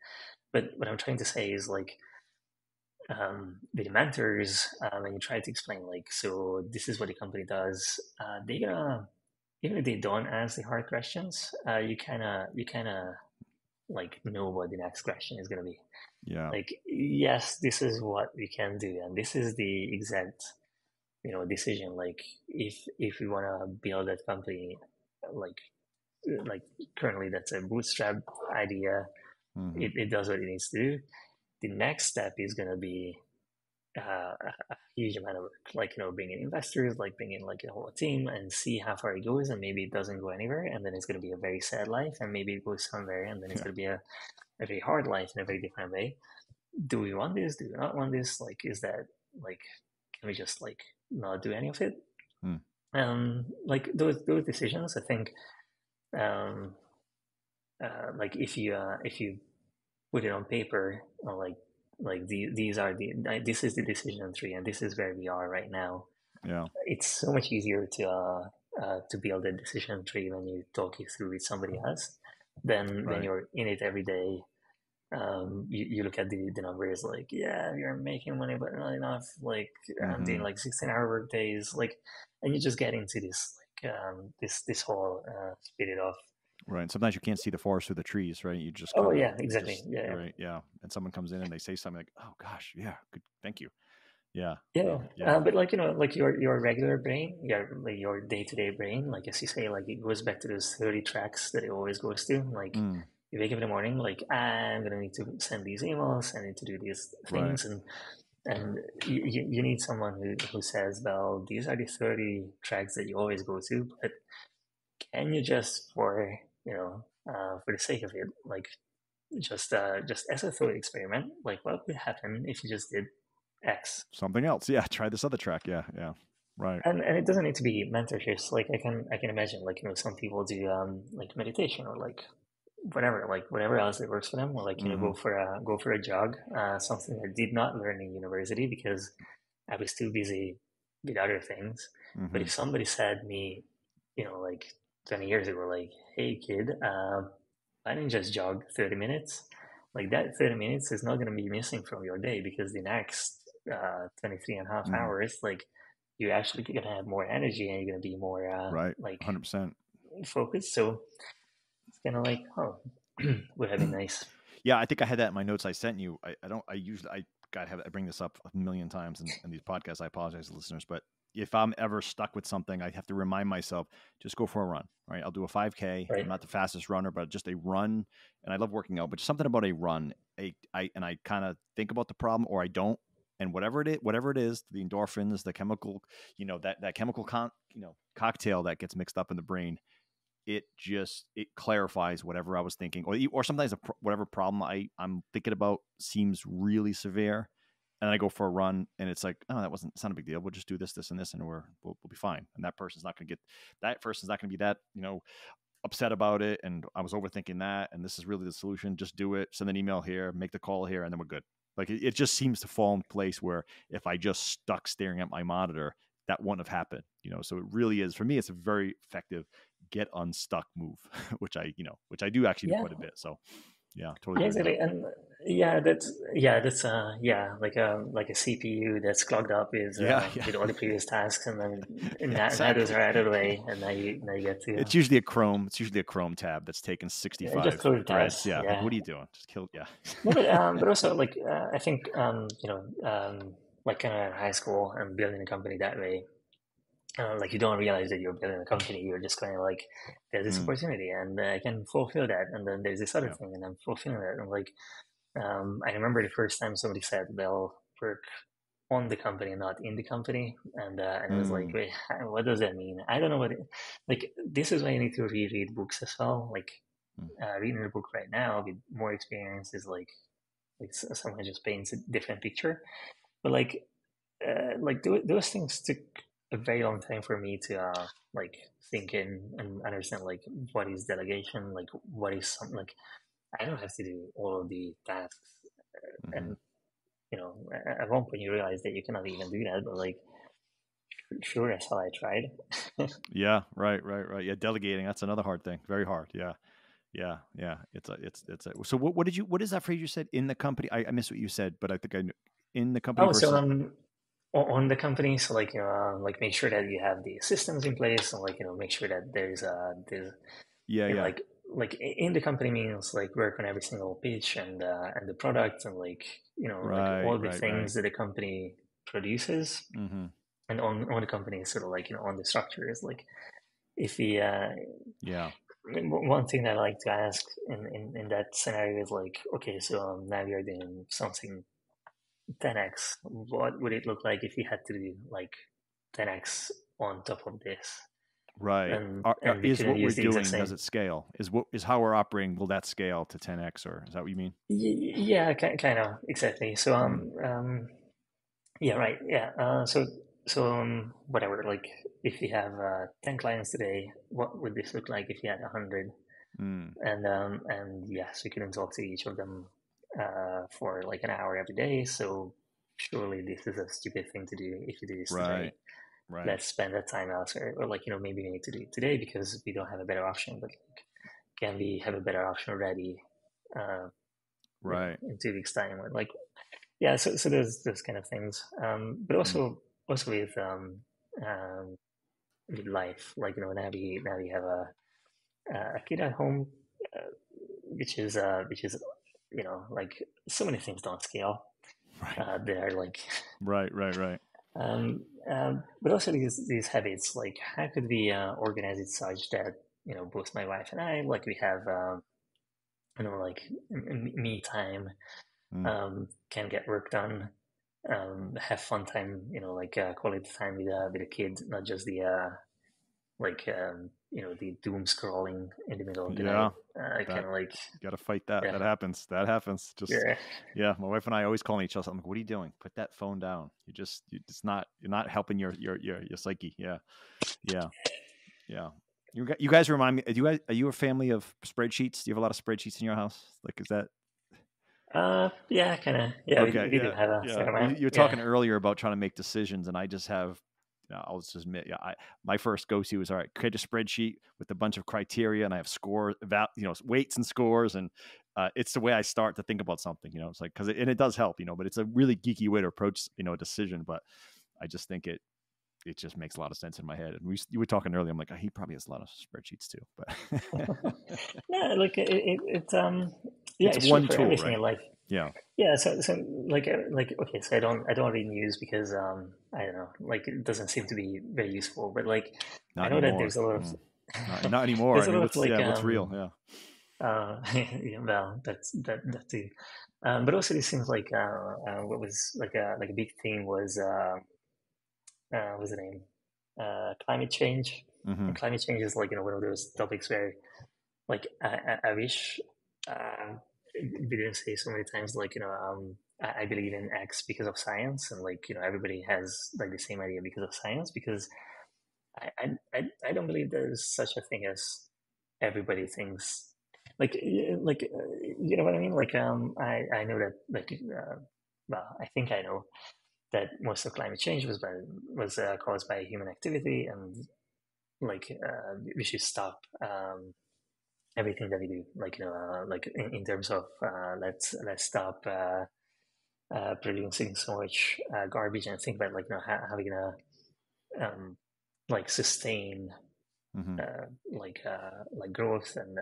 But what I'm trying to say is like the mentors, when you try to explain like, so this is what the company does, they gonna, even if they don't ask the hard questions, you kind of like know what the next question is gonna be. Yeah. Like, yes, this is what we can do, and this is the exact decision. Like if we want to build that company, like currently that's a bootstrap idea. It does what it needs to do. The next step is going to be a huge amount of work, like bringing investors, like bringing like a whole team, and see how far it goes. And maybe it doesn't go anywhere, and then it's going to be a very sad life. And maybe it goes somewhere, and then it's going to be a very hard life in a very different way. Do we want this? Do we not want this? Like, is that like, can we just like not do any of it? Like those decisions, I think, like if you put it on paper, or like these are this is the decision tree, and this is where we are right now. Yeah, it's so much easier to build a decision tree when you talk it through with somebody else than when you're in it every day. You look at the numbers, like, yeah, you're making money, but not enough. Like, I'm doing like 16-hour work days, like, and you just get into this like this whole spit it off. Right. Sometimes you can't see the forest through the trees, right? You just Exactly. Yeah. Right. Yeah. And someone comes in and they say something like, "Oh gosh, yeah, good, thank you." Yeah. But like like your regular brain, like your day-to-day brain, like as you say, like it goes back to those 30 tracks that it always goes to. Like you wake up in the morning, like I'm gonna need to send these emails, I need to do these things, and you need someone who says, well, these are the 30 tracks that you always go to, but can you just for for the sake of it, like just as a thought experiment, like what would happen if you just did X. Something else. Yeah. Try this other track. Yeah. Yeah. Right. And it doesn't need to be mentorships. Like I can imagine, like some people do like meditation, or like whatever else that works for them, or like go for a jog, something I did not learn in university because I was too busy with other things. But if somebody said me, like 20 years ago, like, hey kid, why don't you just jog 30 minutes? Like that 30 minutes is not going to be missing from your day, because the next 23 and a half hours, like you're actually going to have more energy, and you're going to be more like 100% focused. So it's kind of like, oh, would have been nice. Yeah, I think I had that in my notes I sent you. I bring this up a million times in these podcasts. I apologize to listeners, but if I'm ever stuck with something, I have to remind myself, just go for a run, right? I'll do a 5K. Right. I'm not the fastest runner, but just a run. And I love working out, but just something about a run. I kind of think about the problem, or I don't. And whatever it is, the endorphins, the chemical, that chemical cocktail that gets mixed up in the brain, it clarifies whatever I was thinking, or sometimes whatever problem I'm thinking about seems really severe, and I go for a run, and it's like, oh, it's not a big deal. We'll just do this, this, and this, and we'll be fine. And that person's not going to be that, upset about it. And I was overthinking that, and this is really the solution. Just do it. Send an email here, make the call here, and then we're good. Like it just seems to fall in place where if I just stuck staring at my monitor, that wouldn't have happened. So it really is, for me, it's a very effective get unstuck move, which I do actually do quite a bit. So yeah, totally. Yeah, exactly. And like a CPU that's clogged up with all the previous tasks, and then now those are out of the way, and now you get to. It's usually a Chrome tab that's taken 65 just close threads. tabs. Yeah. Like, what are you doing? Just kill. Yeah. No, but also like I think like kind of in high school and building a company that way. Like you don't realize that you're building a company. You're just kind of like, there's this opportunity, and I can fulfill that. And then there's this other thing, and I'm fulfilling that. And like, I remember the first time somebody said they'll work on the company, not in the company, and it was like, wait, what does that mean? I don't know what. Like, this is why you need to reread books as well. Like, reading a book right now with more experience is like someone just paints a different picture. But like those things took a very long time for me to like sink in and understand like what is delegation, like what is something like I don't have to do all of the tasks, and at one point you realize that you cannot even do that, but like sure as hell I tried. Yeah, right. Yeah, delegating, that's another hard thing, very hard. Yeah. So what is that phrase you said, in the company? I missed what you said, but I think I knew. In the company versus... so on the company, so like like make sure that you have the systems in place, and like make sure that there's like in the company means like work on every single pitch and the product, and like like all the things that the company produces, and on the company sort of like on the structure is like if the one thing that I like to ask in that scenario is like, okay, so now we are doing something 10x. What would it look like if you had to do like 10x on top of this? Right. And is what we're doing, does it scale? Is how we're operating, will that scale to 10x, or is that what you mean? Yeah, kind of, exactly. So yeah, right. Yeah. So whatever, like if you have 10 clients today, what would this look like if you had 100? And yes, you couldn't talk to each of them for like an hour every day. So surely this is a stupid thing to do if you do this today. Right. Let's spend that time elsewhere, or like maybe we need to do it today because we don't have a better option. But like, can we have a better option ready? In 2 weeks' time, or like, yeah. So there's those kind of things. But also with life, like now we have a kid at home, which is like so many things don't scale. They're like right. But also these habits, like how could we organize it such that both my wife and I, like we have like me time, can get work done, have fun time, like quality time with the kid, not just the the doom scrolling in the middle of the night. Kind of like gotta fight that. That happens. Just my wife and I always call each other. I'm like, what are you doing? Put that phone down. You're not helping your psyche. Yeah. You guys remind me. Are you a family of spreadsheets? Do you have a lot of spreadsheets in your house? Like, is that? Yeah, kind of. Yeah, okay, we do have a fair amount. You were talking earlier about trying to make decisions, and I just have. I'll just admit, my first go-to is, all right, create a spreadsheet with a bunch of criteria, and I have scores, weights and scores, and it's the way I start to think about something. It's like and it does help, but it's a really geeky way to approach a decision. But I just think it just makes a lot of sense in my head. And you were talking earlier, I'm like, he probably has a lot of spreadsheets too. But yeah, like Yeah, It's it's true one for tool, everything right? in life. Yeah. Yeah, so like okay, so I don't read news because I don't know, like it doesn't seem to be very useful. But like I Not know that anymore. there's a lot of Not anymore. there's I a mean, lot of like what's real? Yeah. yeah, well that too. But also it seems like what was like a big theme was the name climate change. Mm-hmm. And climate change is like one of those topics where like I wish we didn't say so many times like I believe in X because of science, and like everybody has like the same idea because of science, because I don't believe there's such a thing as everybody thinks like you know what I mean, like I know that like well I think I know that most of climate change was caused by human activity, and like we should stop everything that we do, like like in terms of let's stop producing so much garbage, and think about like how we gonna um, like sustain Mm-hmm. like growth and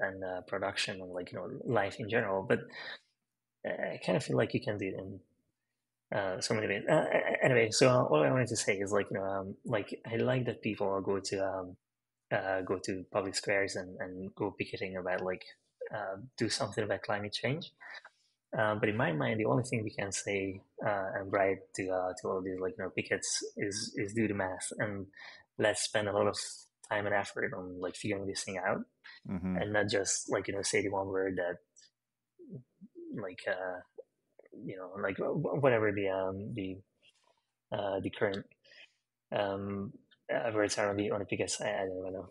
production and like life in general. But I kind of feel like you can do it in so many ways. Anyway, so all I wanted to say is like I like that people go to public squares and go picketing about like do something about climate change. But in my mind, the only thing we can say and write to all these like pickets is do the math, and let's spend a lot of time and effort on like figuring this thing out, Mm-hmm. and not just like say the one word that like like whatever the current words are on the pickets. I don't know.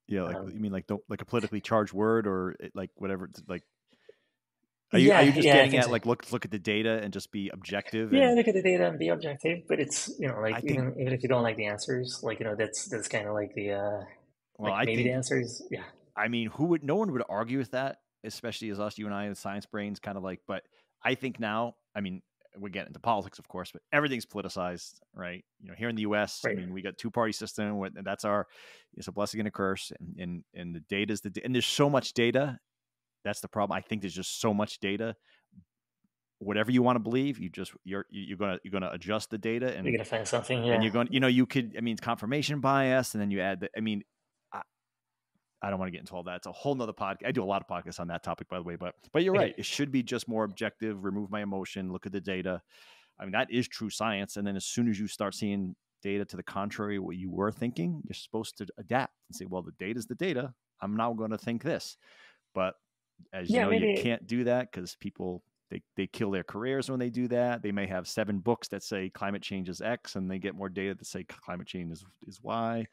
Yeah, like you mean like don't like a politically charged word or like whatever. Like, are you just Yeah, I getting think at so. like look at the data and just be objective? Yeah, And look at the data and be objective, but it's like I think, even if you don't like the answers, like that's kind of like the well, like I maybe the think, answers. Yeah, I mean, who would? No one would argue with that, especially as us, you and I, and science brains, kind of like. But I think now, I mean, we get into politics, of course, but everything's politicized, right? Here in the U.S., I right. mean, we got two-party system, and that's it's a blessing and a curse, and the data is and there's so much data. That's the problem. I think there's just so much data. Whatever you want to believe, you're gonna adjust the data, You're and gonna find something. you're Yeah, going, you could, I mean, it's confirmation bias, and then you add the, I mean, I don't want to get into all that. It's a whole nother podcast. I do a lot of podcasts on that topic, by the way, but you're okay, right. It should be just more objective, remove my emotion, look at the data. I mean, that is true science. And then as soon as you start seeing data to the contrary, what you were thinking, you're supposed to adapt and say, well, the data is the data. I'm now going to think this. But as you yeah, know, you maybe. can't do that because people, they kill their careers when they do that. They may have 7 books that say climate change is X, and they get more data that say climate change is Y.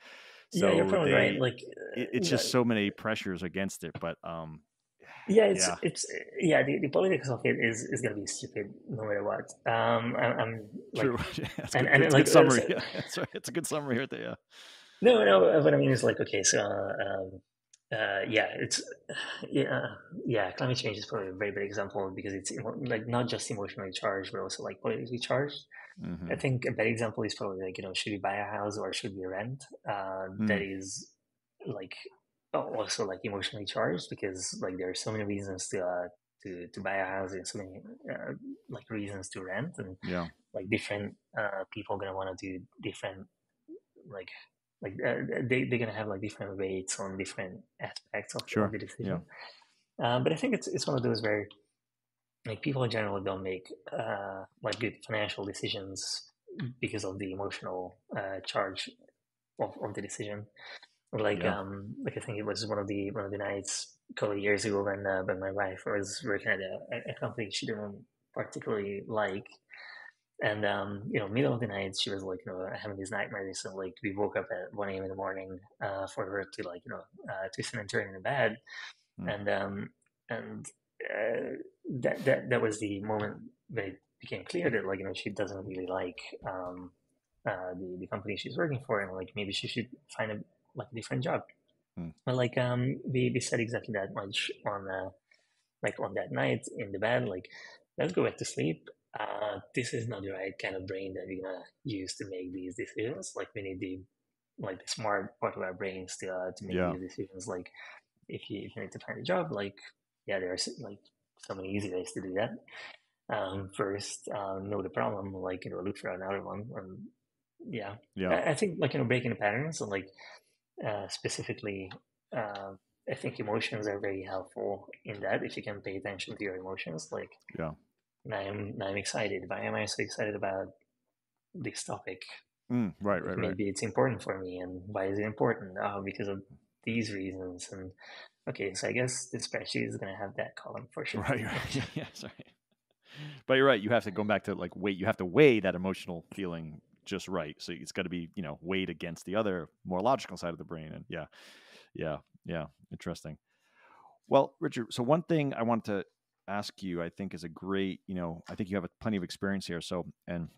Yeah, you're So probably right. Like, it's just so many pressures against it. But yeah, yeah, it's yeah. The politics of it is gonna be stupid no matter what. I'm like, true. That's good. and That's a like good summary. Yeah, that's right. It's a good summary right there. Yeah. no. What I mean is like, okay, so yeah, it's yeah, yeah. Climate change is probably a very big example because it's like not just emotionally charged, but also like politically charged. I Mm-hmm. think a better example is probably like should we buy a house or should we rent? That Mm. is like also like emotionally charged because like there are so many reasons to buy a house and so many like reasons to rent, and Yeah. like different people gonna want to do different like they're gonna have like different weights on different aspects of Sure. the Yeah. decision. But I think it's one of those where like people in general don't make like good financial decisions because of the emotional charge of the decision. Yeah. Like I think it was one of the nights a couple of years ago when my wife was working at a company she didn't particularly like, and middle of the night she was like having these nightmares, and like we woke up at 1 a.m. in the morning for her to like twist and turn in the bed, Mm. and and that was the moment that it became clear that like she doesn't really like the company she's working for, and like maybe she should find a like a different job. Mm. But like we said exactly that much on like on that night in the bed, like let's go back to sleep. This is not the right kind of brain that we're gonna use to make these decisions. Like we need the like the smart part of our brains to make Yeah. these decisions. Like if you need to find a job, like yeah, there's like so many easy ways to do that. First, know the problem, like, look for another one. Yeah, Yeah. I think, like, breaking the patterns, and like, specifically, I think emotions are very helpful in that. If you can pay attention to your emotions, like, Yeah. now I'm excited. Why am I so excited about this topic? Right. Maybe it's important for me, and why is it important? Because of these reasons. And okay, so I guess the spreadsheet is gonna have that column for sure. Right. Yeah, sorry. But you're right. You have to go back to like weight. You have to weigh that emotional feeling just right. So it's got to be, weighed against the other more logical side of the brain. And yeah. Interesting. Well, Richard, so one thing I want to ask you, I think is a great, I think you have plenty of experience here. So, and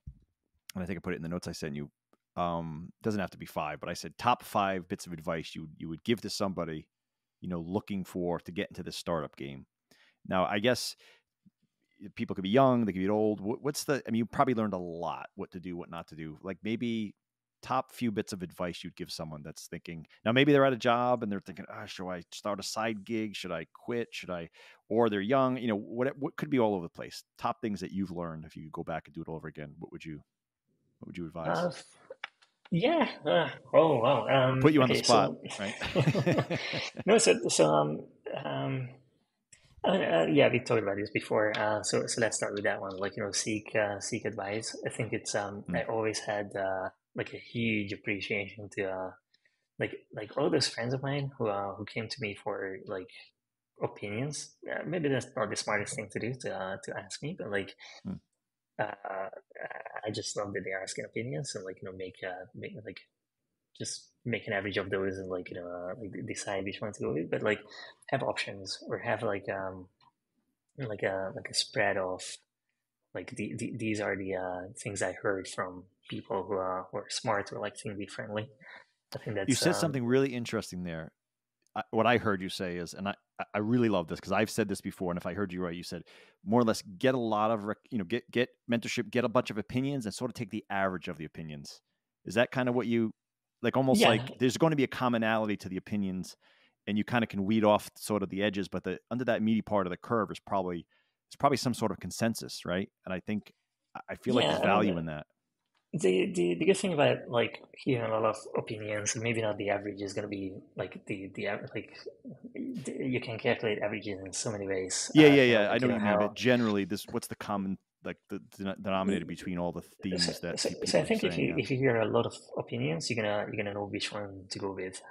I think I put it in the notes I sent you. Doesn't have to be 5, but I said top 5 bits of advice you would give to somebody, looking to get into this startup game. Now, I guess people could be young, they could be old. You probably learned a lot, what to do, what not to do. Like maybe top few bits of advice you'd give someone that's thinking, now maybe they're at a job and they're thinking, should I start a side gig? Should I quit? Or they're young, what could be all over the place. Top things that you've learned, if you could go back and do it all over again, what would you advise? Yeah. Oh wow. Put you on the Okay. spot, So right? no. Yeah, we talked about this before. So let's start with that one. Like, seek advice. I think it's I always had like a huge appreciation to like all those friends of mine who came to me for like opinions. Maybe that's not the smartest thing to do to ask me, but like uh, I just love that they're asking opinions, and like, make like just make an average of those, and like, like decide which one to go with. But like, have options, or have like a spread of like these are the things I heard from people who are smart, or like think differently. I think You that's said something really interesting there. What I heard you say is, and I really love this because I've said this before, and if I heard you right, you said more or less get a lot of get mentorship, get a bunch of opinions, and sort of take the average of the opinions. Is that kind of what you like? Almost yeah. like there's going to be a commonality to the opinions, and you kind of can weed off sort of the edges, but under that meaty part of the curve is probably some sort of consensus, right? And I feel like Yeah, there's I mean, value in that. the good thing about like hearing a lot of opinions, and maybe not the average is going to be like like you can calculate averages in so many ways. Yeah. I Like, know what you mean, how. but generally, what's the common like the denominator between all the themes that So I people are think if saying? you Yeah. if you hear a lot of opinions, you're gonna know which one to go with.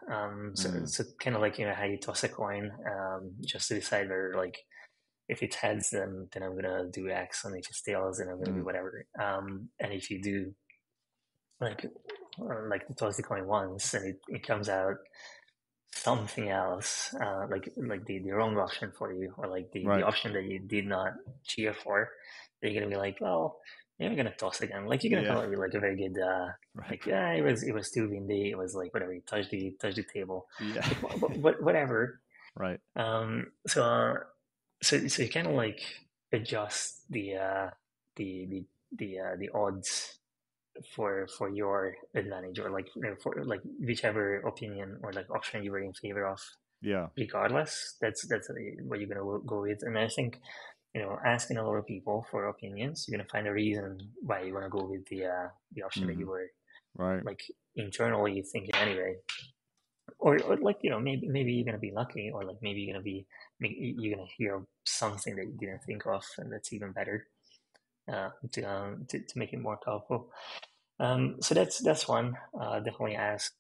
So kind of like, how you toss a coin, just to decide whether, like, if it's heads, then I'm gonna do X, and if it's tails, then I'm gonna do whatever. And if you do like to toss the coin once, and it comes out something else, like the wrong option for you, or like the Right. option that you did not cheer for, then you're gonna be like, well, yeah, I'm gonna toss again. Like, you're gonna Yeah. come up with like a very good Right. like, yeah, it was too windy. It was like, whatever. You touch the table, Yeah. like, whatever. Right. So you kind of like adjust the odds for your advantage, or like, for like whichever opinion or like option you were in favor of. Yeah. Regardless, that's what you're gonna go with. And I think, asking a lot of people for opinions, you're gonna find a reason why you want to go with the option that you were Right. like internally thinking anyway. Or like, maybe you're gonna be lucky, or like maybe you're gonna hear something that you didn't think of, and that's even better, to make it more powerful. So that's one. Definitely ask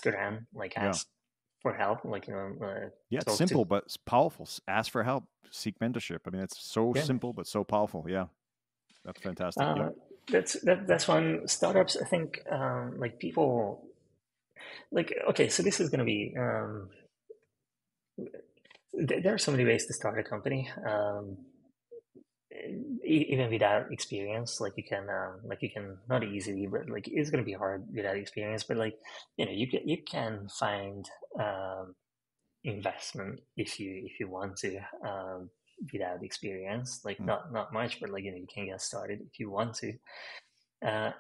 around, like, Yeah. ask for help, like, Yeah. It's talk to. simple, but it's powerful. Ask for help. Seek mentorship. I mean, it's so Yeah. simple but so powerful. Yeah. That's fantastic. Yep. That's one. Startups, I think, like, people, like, okay, so this is going to be, there are so many ways to start a company, even without experience. Like, you can not easily, but like, it's going to be hard without experience. But like, you can find investment if you want to, without experience. Like, not much, but like, you can get started if you want to. Uh,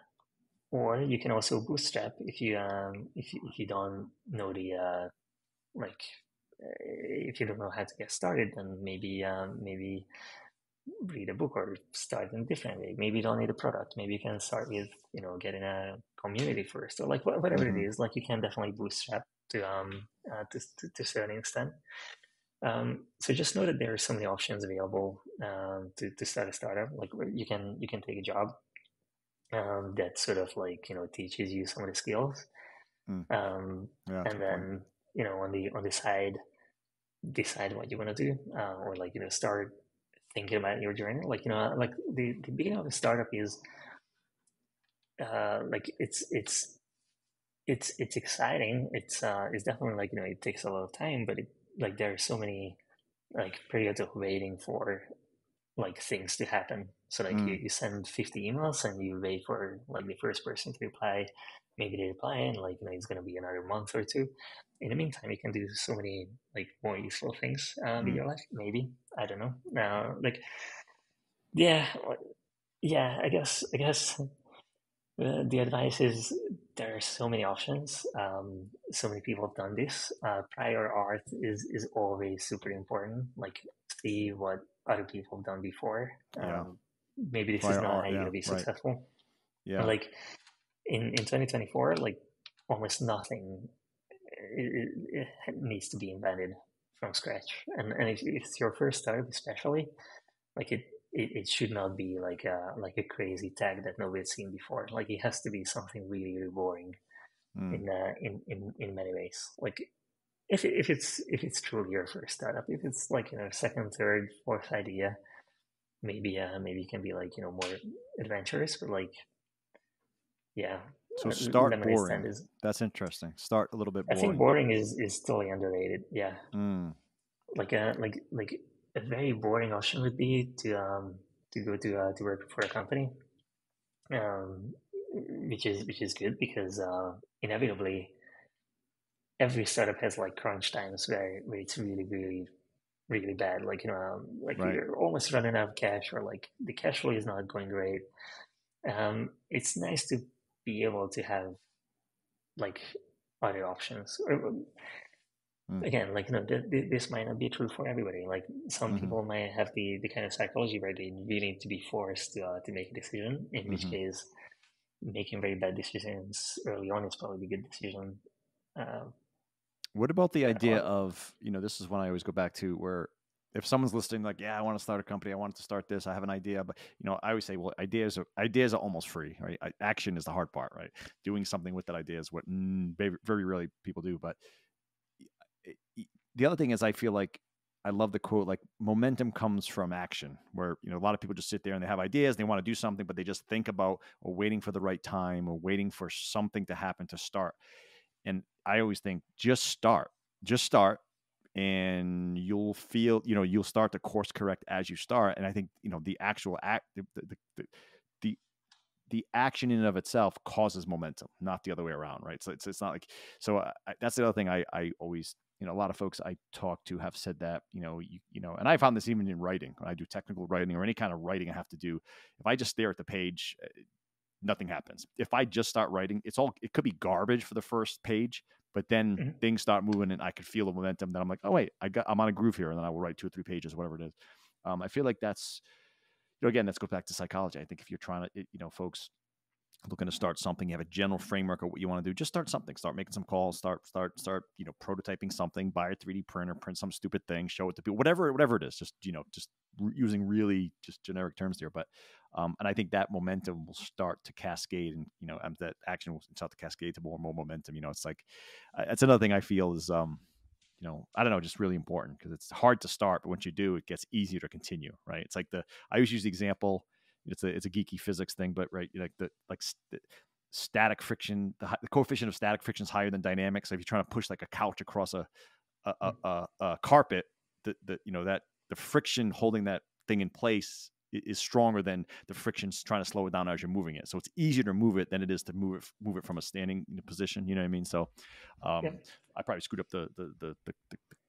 or you can also bootstrap if you don't know the like if you don't know how to get started, then maybe read a book or start in a different way. Maybe you don't need a product. Maybe you can start with, getting a community first, or like whatever it Mm-hmm. is. Like you can definitely bootstrap to a certain extent. So just know that there are so many options available to start a startup. Like you can take a job that sort of like teaches you some of the skills, Mm. um, Yeah, that's a and good point. then on the side decide what you want to do, or like start thinking about your journey. Like like the beginning of a startup is like it's exciting. It's definitely like it takes a lot of time, but like there are so many like periods of waiting for like things to happen. So like you, Mm. you send 50 emails and you wait for like the first person to reply. Maybe they reply and like it's gonna be another month or two. In the meantime, you can do so many like more useful things with Mm. your life. Maybe I don't know. Now, like yeah, yeah. I guess the advice is there are so many options. So many people have done this. Prior art is always super important. Like see what other people have done before. Yeah. Maybe this is Prior not how art. you're Yeah. gonna be Right. successful. And Yeah. like in 2024, like almost nothing it needs to be invented from scratch. And if it's your first startup, especially, like it should not be like a crazy tag that nobody's seen before. Like it has to be something really, really boring Mm. in many ways. Like if it's truly your first startup, if it's like second, third, fourth idea, maybe it can be like more adventurous. But like yeah, So start lemonade boring. stand is. That's interesting. Start a little bit I think boring. boring is totally underrated. Yeah, Mm. like a very boring option would be to go to work for a company, um, which is good because inevitably every startup has like crunch times where it's really really really bad. Like like Right. you're almost running out of cash, or like the cash flow is not going great. It's nice to be able to have like other options. Or, Mm. again, like this might not be true for everybody. Like some Mm-hmm. people might have the kind of psychology where they really need to be forced to make a decision. In which Mm-hmm. case, making very bad decisions early on is probably the good decision. Uh, What about the idea uh, of, this is one I always go back to where if someone's listening, like, yeah, I want to start a company, I want to start this, I have an idea, but I always say, well, ideas are almost free, right? Action is the hard part, right? Doing something with that idea is what very, very rarely people do. But the other thing is, I feel like I love the quote, like momentum comes from action, where a lot of people just sit there and they have ideas, and they want to do something, but they just think about or waiting for the right time or waiting for something to happen to start. And I always think just start, and you'll feel, you'll start to course correct as you start. And I think, the actual act, the the action in and of itself causes momentum, not the other way around, right? So it's not like, so that's the other thing I always, a lot of folks I talk to have said that, and I found this even in writing. When I do technical writing or any kind of writing I have to do, if I just stare at the page, nothing happens. If I just start writing, it could be garbage for the first page, but then mhm. things start moving and I could feel the momentum. Then I'm like, oh wait, I'm on a groove here, and then I will write 2 or 3 pages, whatever it is. I feel like that's, again, let's go back to psychology. I think if you're trying to, folks looking to start something, you have a general framework of what you want to do, just start something, start making some calls, start, prototyping something, buy a 3D printer, print some stupid thing, show it to people, whatever it is, just, just using really just generic terms here. But, and I think that momentum will start to cascade, and, that action will start to cascade to more and more momentum. It's like, that's another thing I feel is, I don't know, just really important, because it's hard to start, but once you do, it gets easier to continue, right? It's like I always use the example, it's a geeky physics thing, but right, the static friction, the coefficient of static friction is higher than dynamic. So if you're trying to push like a couch across a carpet, that the friction holding that thing in place is stronger than the friction's trying to slow it down as you're moving it. So it's easier to move it than it is to move it from a standing position. You know what I mean? So, Yeah, I probably screwed up the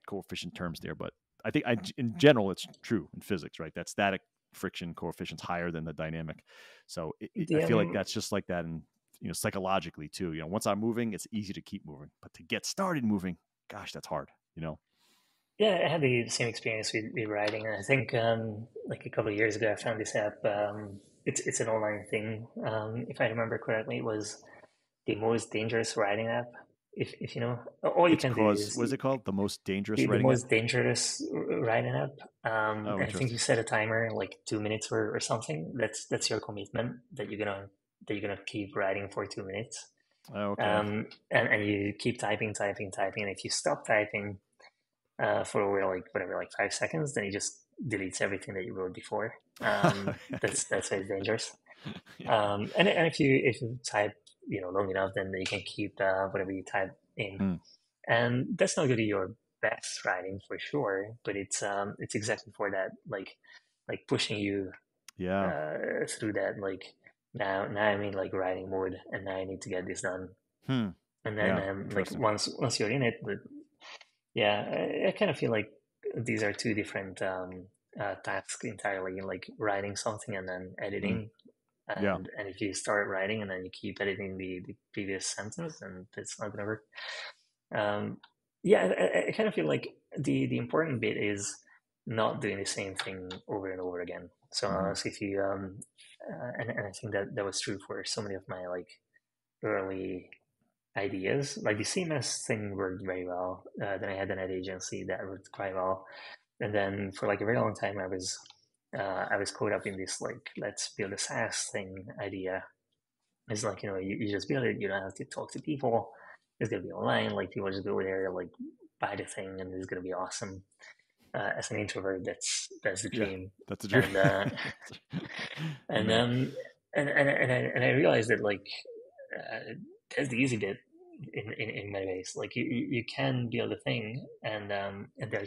coefficient terms there, but I think in general it's true in physics, right? That static friction coefficient's higher than the dynamic. So I the feel like that's just like that, and psychologically too. Once I'm moving, it's easy to keep moving, but to get started moving, gosh, that's hard. Yeah, I had the same experience with writing. I think like a couple of years ago, I found this app. It's an online thing. If I remember correctly, it was the most dangerous writing app. If you know, all you It's can do cause is what is it called? The most dangerous the writing app? most dangerous writing app. Oh, And I think you interesting. set a timer like 2 minutes or something. That's your commitment that you're gonna keep writing for 2 minutes. Oh, okay. And you keep typing, typing, typing. And if you stop typing for over like whatever, like 5 seconds, then it just deletes everything that you wrote before. Okay. That's very dangerous. Yeah. And if you type long enough, then you can keep whatever you type in. Hmm. And that's not going to be your best writing for sure, but it's exactly for that, like pushing you Yeah. through that, like now I'm in like writing mode, and now I need to get this done. Hmm. And then Yeah. like Interesting. once you're in it, but yeah, I kind of feel like these are two different tasks entirely, like writing something and then Hmm. editing. Yeah. And if you start writing and then you keep editing the previous sentence, then it's not gonna work. Um, yeah, I kind of feel like the important bit is not doing the same thing over and over again. Hmm. So if you and I think that that was true for so many of my like early ideas. Like the CMS thing worked very well. Then I had an ad agency that worked quite well, and then for like a very long time I was caught up in this like let's build a SaaS thing idea. It's like you just build it. You don't have to talk to people. It's gonna be online. Like people just go there, like buy the thing, and it's gonna be awesome. As an introvert, that's the Yeah. dream. That's a dream. And and Man. um and I realized that like that's the easy bit in many ways. Like you can build a thing, and there are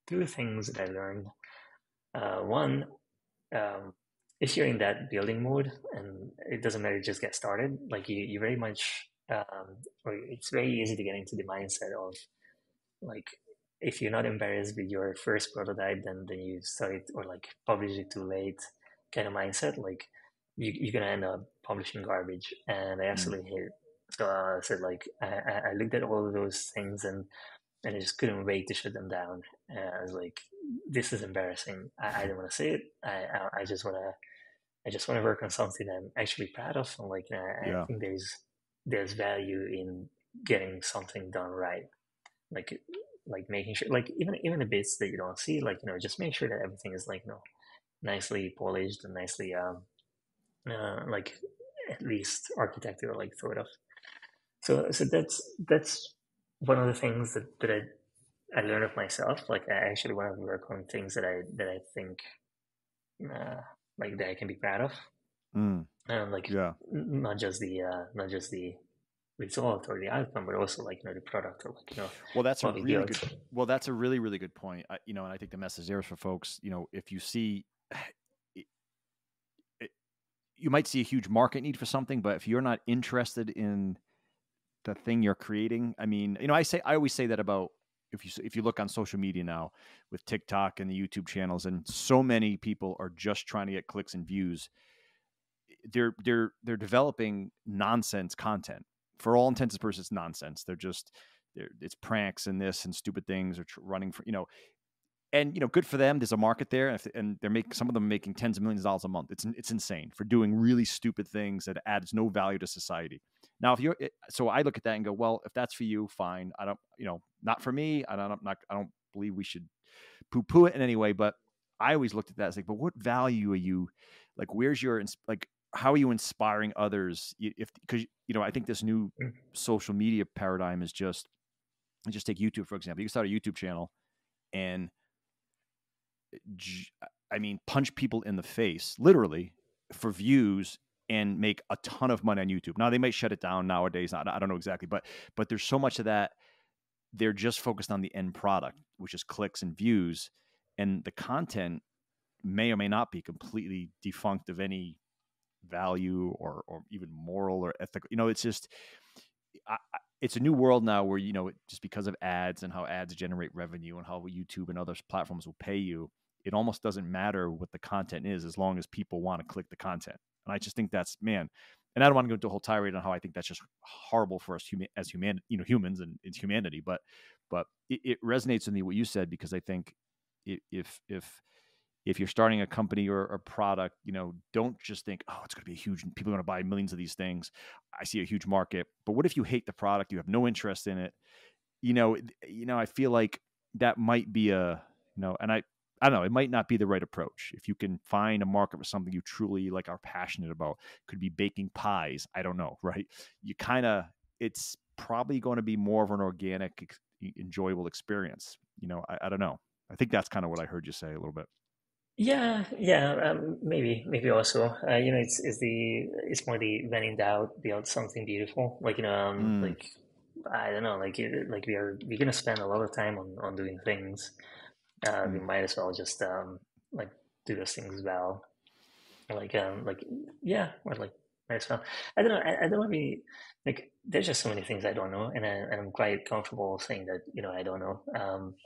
two things that I learned. One, if you're in that building mode, and it doesn't matter, just get started. Like you very much, or it's very easy to get into the mindset of like if you're not embarrassed with your first prototype, then you start it or like publish it too late, kind of mindset. Like you're gonna end up publishing garbage, and I Hmm. absolutely hate it. So I said like I looked at all of those things and I just couldn't wait to shut them down. I was like, this is embarrassing. I don't want to say it. I just want to work on something I'm actually proud of. And like, I Yeah. think there's value in getting something done right. Like, like making sure, like even the bits that you don't see, like just make sure that everything is like nicely polished and nicely like at least architected or like thought of. So that's one of the things that I learned of myself. Like I actually want to work on things that I think uh, like that I can be proud of. Hmm. Like Yeah. not just the result or the outcome, but also like the product or like Well, that's a what we really built. good. Well, that's a really, really good point. And I think the message there is for folks. If you see, it, it, you might see a huge market need for something, but if you're not interested in the thing you're creating, I mean, I always say that about if you look on social media now with TikTok and the YouTube channels, and so many people are just trying to get clicks and views. They're developing nonsense content. For all intents and purposes, it's nonsense. It's pranks and this and stupid things, or running for and good for them. There's a market there, and they're making some of them making tens of millions of dollars a month. It's insane for doing really stupid things that adds no value to society. Now, so I look at that and go, well, if that's for you, fine. I don't, not for me. I don't believe we should poo poo it in any way. But I always looked at that as like, but what value are you? Like, where's your like? How are you inspiring others? If because I think this new social media paradigm is just take YouTube for example. You can start a YouTube channel and punch people in the face, literally, for views and make a ton of money on YouTube. Now they might shut it down nowadays. I don't know exactly, but there's so much of that. They're just focused on the end product, which is clicks and views, and the content may or may not be completely defunct of any value or even moral or ethical. It's just it's a new world now where just because of ads and how ads generate revenue and how YouTube and other platforms will pay you, it almost doesn't matter what the content is as long as people want to click the content. And I just think that's, man, and I don't want to go into a whole tirade on how I think that's just horrible for us humans and it's humanity. But it resonates with me what you said, because I think if you're starting a company or a product, don't just think, oh, it's going to be huge, people are going to buy millions of these things. I see a huge market. But what if you hate the product? You have no interest in it. I feel like that might be and I don't know, it might not be the right approach. If you can find a market for something you truly like are passionate about, could be baking pies. I don't know, right? It's probably going to be more of an organic, enjoyable experience. I don't know. I think that's kind of what I heard you say a little bit. Yeah, yeah, maybe also, it's more the when in doubt, build something beautiful. Like I don't know, we're gonna spend a lot of time on doing things. We might as well just like do those things well. Like yeah, or like might as well. I don't know. I don't really like. There's just so many things I don't know, and I'm quite comfortable saying that I don't know.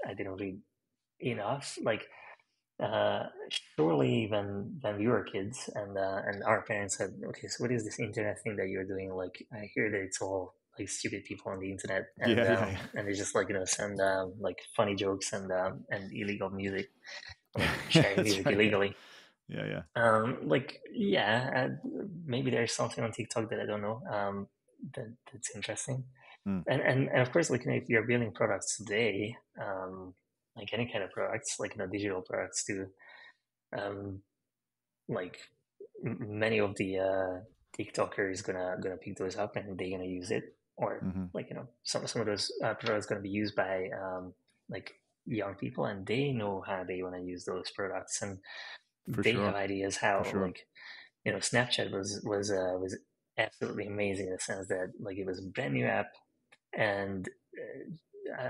I didn't read enough. Uh, Surely when we were kids and our parents said, okay, so what is this internet thing that you're doing? Like I hear that it's all like stupid people on the internet, Yeah. and they just send like funny jokes and illegal music, like sharing That's music right. illegally. Yeah. Maybe there's something on TikTok that I don't know. That's interesting. Mm. And of course, if you're building products today, like any kind of products, digital products too, um, like many of the TikTokers gonna pick those up and they're gonna use it, or Mm-hmm. some of those products gonna be used by like young people, and they know how they want to use those products, and For they have sure. ideas For how, sure. Snapchat was absolutely amazing in the sense that it was a brand new app, and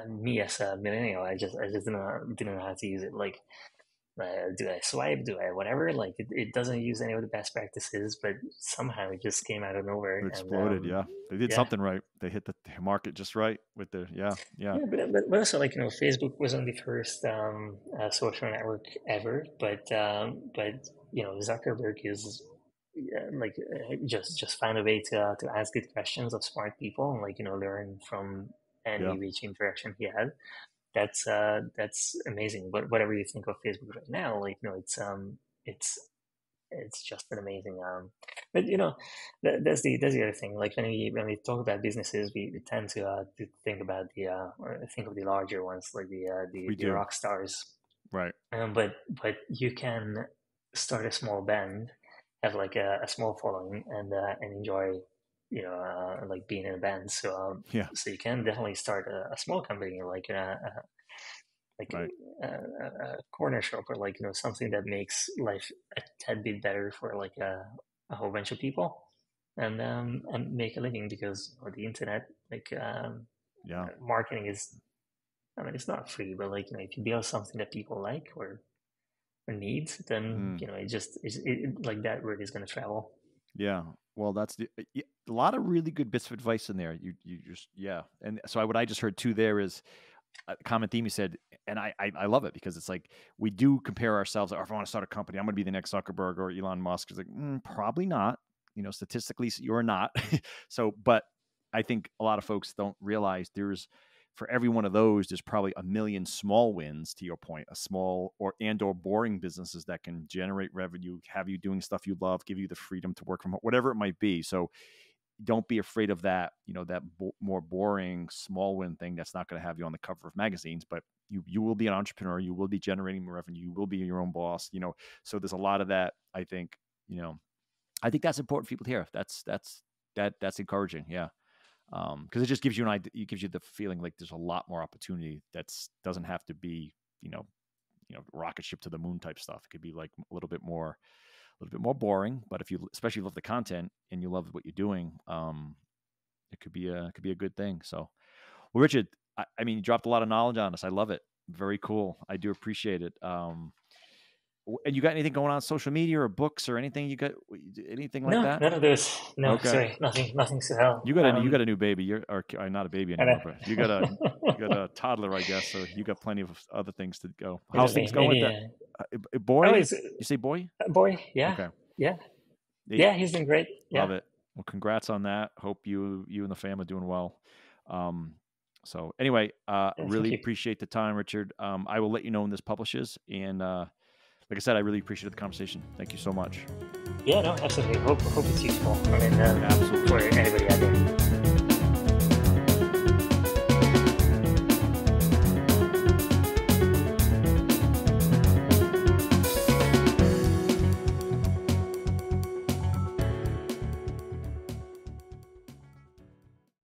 me as a millennial, I just didn't know how to use it. Do I swipe? Do I whatever? It doesn't use any of the best practices, but somehow it just came out of nowhere. It And exploded. Yeah. They did yeah, something right. They hit the market just right with the, yeah. yeah, but also Facebook wasn't the first social network ever, but Zuckerberg is just find a way to ask good questions of smart people, and learn from Yeah. any which interaction he had. That's amazing. But whatever you think of Facebook right now, it's it's just an amazing. But that's the other thing. Like when we talk about businesses, we tend to think about or think of the larger ones, like We the do. rock stars. Right. But you can start a small band, have a small following, and enjoy like being in a band. Yeah. So you can definitely start a small company, like Right. a corner shop, or something that makes life a tad bit better for a whole bunch of people, and make a living, because the internet, Yeah. marketing is, I mean, it's not free, but if you build something that people like or need, then Mm. like that word is going to travel. Yeah. Well, that's a lot of really good bits of advice in there. You just, yeah. And so what I just heard too there is a common theme you said, and I love it, because it's like we do compare ourselves. If I want to start a company, I'm going to be the next Zuckerberg or Elon Musk. It's like, probably not. Statistically, you're not. So, but I think a lot of folks don't realize for every one of those, there's probably a million small wins, to your point, a small or boring businesses that can generate revenue, have you doing stuff you love, give you the freedom to work from home, whatever it might be. So don't be afraid of that, more boring small win thing that's not going to have you on the cover of magazines, but you will be an entrepreneur, you will be generating more revenue, you will be your own boss, so there's a lot of that. I think that's important for people to hear. That's encouraging. Yeah. Because it just gives you an idea, it gives you the feeling like there's a lot more opportunity doesn't have to be, rocket ship to the moon type stuff. It could be like a little bit more boring, but especially if you love the content and you love what you're doing, it could be a good thing. So, well, Richard, I mean, you dropped a lot of knowledge on us. I love it. Very cool. I do appreciate it. And you got anything going on social media or books or anything? You got anything like No, that? none of those. No, Okay. sorry, nothing to hell. You got a new baby. You're not a baby And, anymore, but you got a toddler, I guess. So you got plenty of other things to go. How's things going with maybe. that? Oh, Boy? it's You say boy? a boy. Yeah, Okay. yeah, They, yeah. He's doing great. Love Yeah. it. Well, congrats on that. Hope you and the family are doing well. So anyway, Yeah, really appreciate the time, Richard. I will let you know when this publishes. And like I said, I really appreciated the conversation. Thank you so much. Yeah, no, absolutely. Hope it's useful. I mean, absolutely. for anybody out there.